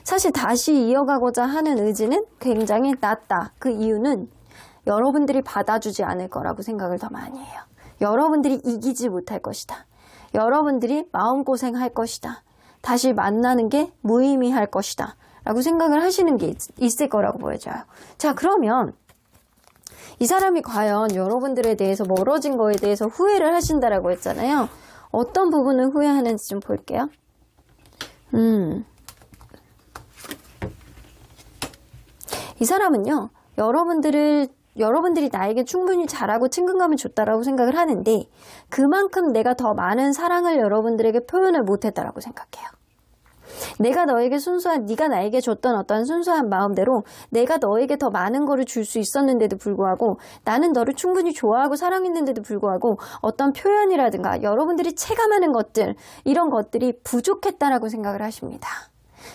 사실 다시 이어가고자 하는 의지는 굉장히 낮다. 그 이유는 여러분들이 받아주지 않을 거라고 생각을 더 많이 해요. 여러분들이 이기지 못할 것이다. 여러분들이 마음고생할 것이다. 다시 만나는 게 무의미할 것이다. 라고 생각을 하시는 게 있을 거라고 보여져요. 자, 그러면 이 사람이 과연 여러분들에 대해서 멀어진 거에 대해서 후회를 하신다라고 했잖아요. 어떤 부분을 후회하는지 좀 볼게요. 이 사람은요, 여러분들이 나에게 충분히 잘하고 친근감을 줬다라고 생각을 하는데 그만큼 내가 더 많은 사랑을 여러분들에게 표현을 못했다라고 생각해요. 내가 너에게 네가 나에게 줬던 어떤 순수한 마음대로 내가 너에게 더 많은 거를 줄 수 있었는데도 불구하고 나는 너를 충분히 좋아하고 사랑했는데도 불구하고 어떤 표현이라든가 여러분들이 체감하는 것들, 이런 것들이 부족했다라고 생각을 하십니다.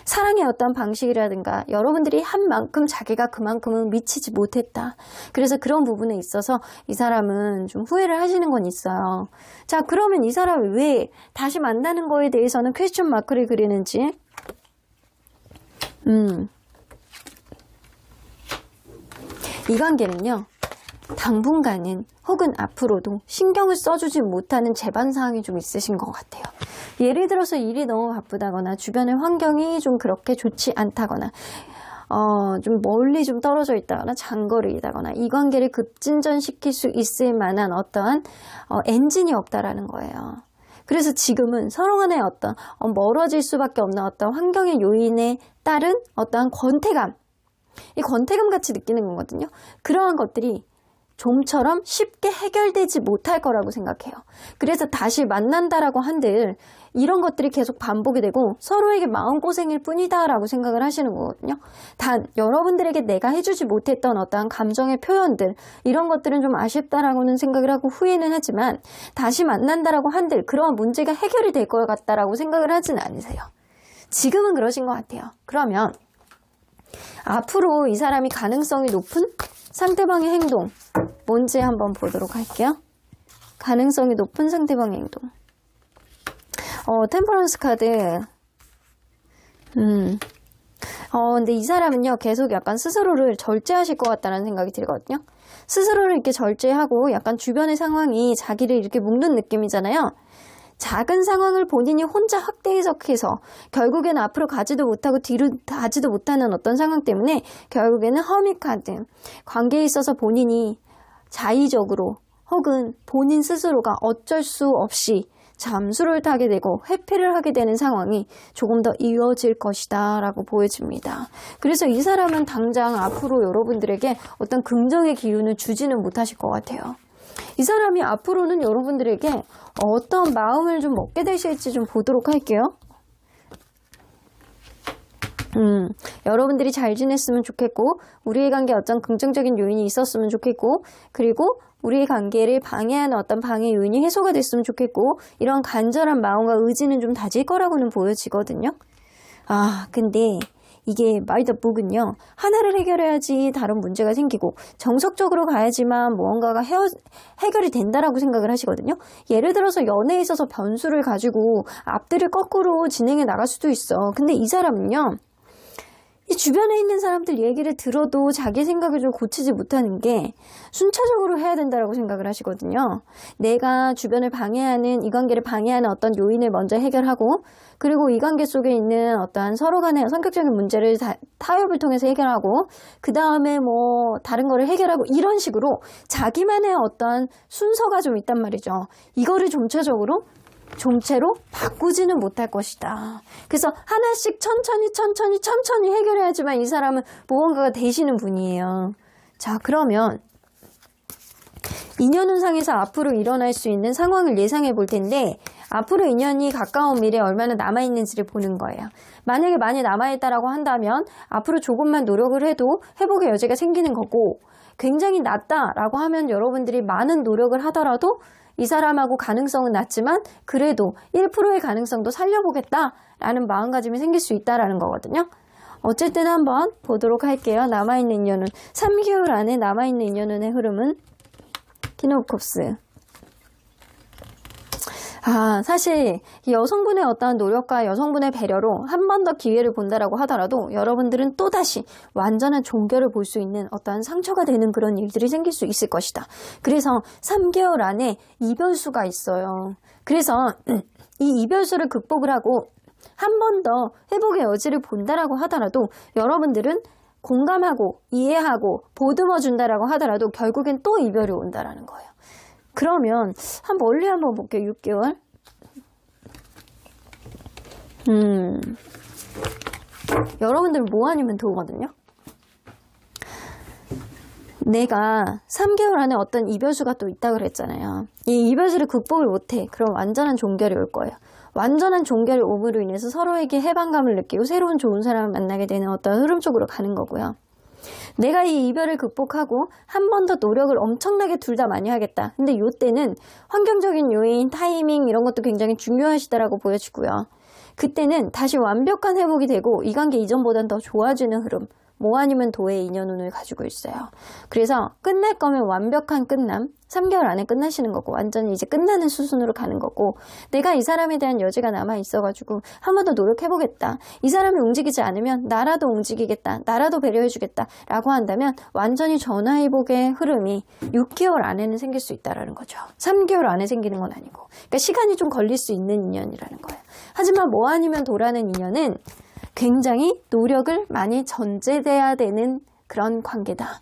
사랑의 어떤 방식이라든가 여러분들이 한 만큼 자기가 그만큼은 미치지 못했다. 그래서 그런 부분에 있어서 이 사람은 좀 후회를 하시는 건 있어요. 자, 그러면 이 사람이 왜 다시 만나는 거에 대해서는 퀘스천 마크를 그리는지. 이 관계는요, 당분간은 혹은 앞으로도 신경을 써주지 못하는 재반사항이 좀 있으신 것 같아요. 예를 들어서 일이 너무 바쁘다거나 주변의 환경이 좀 그렇게 좋지 않다거나 좀 멀리 좀 떨어져 있다거나 장거리이다거나 이 관계를 급진전시킬 수 있을 만한 어떠한 엔진이 없다라는 거예요. 그래서 지금은 서로 간에 어떤 멀어질 수밖에 없는 어떤 환경의 요인에 따른 어떠한 권태감, 이 권태감 같이 느끼는 거거든요. 그러한 것들이 좀처럼 쉽게 해결되지 못할 거라고 생각해요. 그래서 다시 만난다라고 한들 이런 것들이 계속 반복이 되고 서로에게 마음고생일 뿐이다라고 생각을 하시는 거거든요. 단 여러분들에게 내가 해주지 못했던 어떠한 감정의 표현들, 이런 것들은 좀 아쉽다라고는 생각을 하고 후회는 하지만 다시 만난다라고 한들 그런 문제가 해결이 될 것 같다라고 생각을 하진 않으세요. 지금은 그러신 것 같아요. 그러면 앞으로 이 사람이 가능성이 높은 상대방의 행동 뭔지 한번 보도록 할게요. 가능성이 높은 상대방의 행동. 템퍼런스 카드. 근데 이 사람은요, 계속 약간 스스로를 절제하실 것 같다는 생각이 들거든요. 스스로를 이렇게 절제하고 약간 주변의 상황이 자기를 이렇게 묶는 느낌이잖아요. 작은 상황을 본인이 혼자 확대 해석해서 결국에는 앞으로 가지도 못하고 뒤로 가지도 못하는 어떤 상황 때문에 결국에는 허미 카드. 관계에 있어서 본인이 자의적으로 혹은 본인 스스로가 어쩔 수 없이 잠수를 타게 되고 회피를 하게 되는 상황이 조금 더 이어질 것이다 라고 보여집니다. 그래서 이 사람은 당장 앞으로 여러분들에게 어떤 긍정의 기운을 주지는 못하실 것 같아요. 이 사람이 앞으로는 여러분들에게 어떤 마음을 좀 먹게 되실지 좀 보도록 할게요. 여러분들이 잘 지냈으면 좋겠고 우리의 관계에 어떤 긍정적인 요인이 있었으면 좋겠고 그리고 우리의 관계를 방해하는 어떤 방해 요인이 해소가 됐으면 좋겠고 이런 간절한 마음과 의지는 좀 다질 거라고는 보여지거든요. 근데 이게 마이더북은요, 하나를 해결해야지 다른 문제가 생기고 정석적으로 가야지만 무언가가 해결이 된다라고 생각을 하시거든요. 예를 들어서 연애에 있어서 변수를 가지고 앞뒤를 거꾸로 진행해 나갈 수도 있어. 근데 이 사람은요, 이 주변에 있는 사람들 얘기를 들어도 자기 생각을 좀 고치지 못하는 게 순차적으로 해야 된다고 생각을 하시거든요. 내가 주변을 방해하는, 이 관계를 방해하는 어떤 요인을 먼저 해결하고 그리고 이 관계 속에 있는 어떠한 서로 간의 성격적인 문제를 타협을 통해서 해결하고 그 다음에 뭐 다른 거를 해결하고 이런 식으로 자기만의 어떠한 순서가 좀 있단 말이죠. 이거를 좀체로 바꾸지는 못할 것이다. 그래서 하나씩 천천히 해결해야지만 이 사람은 무언가가 되시는 분이에요. 자, 그러면 인연운상에서 앞으로 일어날 수 있는 상황을 예상해 볼 텐데 앞으로 인연이 가까운 미래에 얼마나 남아있는지를 보는 거예요. 만약에 많이 남아있다라고 한다면 앞으로 조금만 노력을 해도 회복의 여지가 생기는 거고 굉장히 낮다라고 하면 여러분들이 많은 노력을 하더라도 이 사람하고 가능성은 낮지만 그래도 1%의 가능성도 살려보겠다라는 마음가짐이 생길 수 있다라는 거거든요. 어쨌든 한번 보도록 할게요. 남아있는 인연은 3개월 안에 남아있는 인연운의 흐름은 퀸 오브 컵스. 사실 여성분의 어떠한 노력과 여성분의 배려로 한 번 더 기회를 본다라고 하더라도 여러분들은 또다시 완전한 종결을 볼 수 있는 어떠한 상처가 되는 그런 일들이 생길 수 있을 것이다. 그래서 3개월 안에 이별수가 있어요. 그래서 이 이별수를 극복을 하고 한 번 더 회복의 여지를 본다라고 하더라도 여러분들은 공감하고 이해하고 보듬어 준다라고 하더라도 결국엔 또 이별이 온다라는 거예요. 그러면 멀리 한번 볼게요. 6개월. 여러분들 뭐 아니면 도거든요. 내가 3개월 안에 어떤 이별수가 또 있다고 그랬잖아요. 이 이별수를 극복을 못해. 그럼 완전한 종결이 올 거예요. 완전한 종결이 옴으로 인해서 서로에게 해방감을 느끼고 새로운 좋은 사람을 만나게 되는 어떤 흐름 쪽으로 가는 거고요. 내가 이 이별을 극복하고 한 번 더 노력을 엄청나게 둘 다 많이 하겠다. 근데 이때는 환경적인 요인, 타이밍 이런 것도 굉장히 중요하시다라고 보여지고요. 그때는 다시 완벽한 회복이 되고 이 관계 이전보다는 더 좋아지는 흐름, 뭐 아니면 도의 인연운을 가지고 있어요. 그래서 끝날 거면 완벽한 끝남, 3개월 안에 끝나시는 거고 완전히 이제 끝나는 수순으로 가는 거고, 내가 이 사람에 대한 여지가 남아 있어가지고 한 번 더 노력해보겠다, 이 사람이 움직이지 않으면 나라도 움직이겠다, 나라도 배려해주겠다 라고 한다면 완전히 전화위복의 흐름이 6개월 안에는 생길 수 있다는 거죠. 3개월 안에 생기는 건 아니고, 그러니까 시간이 좀 걸릴 수 있는 인연이라는 거예요. 하지만 뭐 아니면 도라는 인연은 굉장히 노력을 많이 전제돼야 되는 그런 관계다.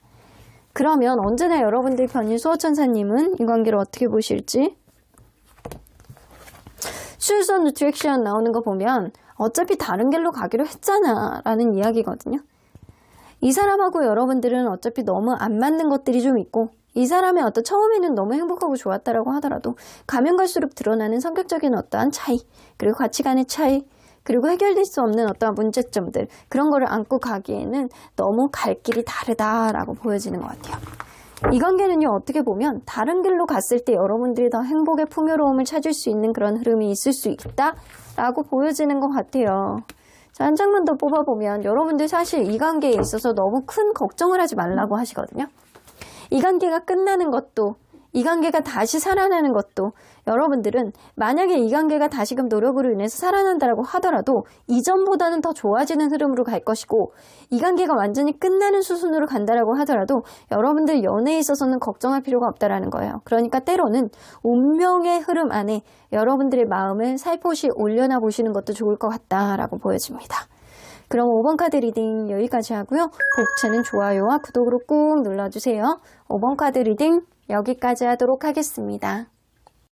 그러면 언제나 여러분들 편인 수호천사님은 이 관계를 어떻게 보실지? Choose a new direction 나오는 거 보면 어차피 다른 길로 가기로 했잖아 라는 이야기거든요. 이 사람하고 여러분들은 어차피 너무 안 맞는 것들이 좀 있고, 이 사람의 어떤 처음에는 너무 행복하고 좋았다라고 하더라도 가면 갈수록 드러나는 성격적인 어떠한 차이, 그리고 가치관의 차이, 그리고 해결될 수 없는 어떠한 문제점들, 그런 거를 안고 가기에는 너무 갈 길이 다르다라고 보여지는 것 같아요. 이 관계는요, 어떻게 보면 다른 길로 갔을 때 여러분들이 더 행복의 풍요로움을 찾을 수 있는 그런 흐름이 있을 수 있다라고 보여지는 것 같아요. 자, 한 장만 더 뽑아보면 여러분들 사실 이 관계에 있어서 너무 큰 걱정을 하지 말라고 하시거든요. 이 관계가 끝나는 것도, 이 관계가 다시 살아나는 것도, 여러분들은 만약에 이 관계가 다시금 노력으로 인해서 살아난다고 하더라도 이전보다는 더 좋아지는 흐름으로 갈 것이고, 이 관계가 완전히 끝나는 수순으로 간다라고 하더라도 여러분들 연애에 있어서는 걱정할 필요가 없다라는 거예요. 그러니까 때로는 운명의 흐름 안에 여러분들의 마음을 살포시 올려놔 보시는 것도 좋을 것 같다라고 보여집니다. 그럼 5번 카드 리딩 여기까지 하고요. 복채는 좋아요와 구독으로 꾹 눌러주세요. 5번 카드 리딩 여기까지 하도록 하겠습니다.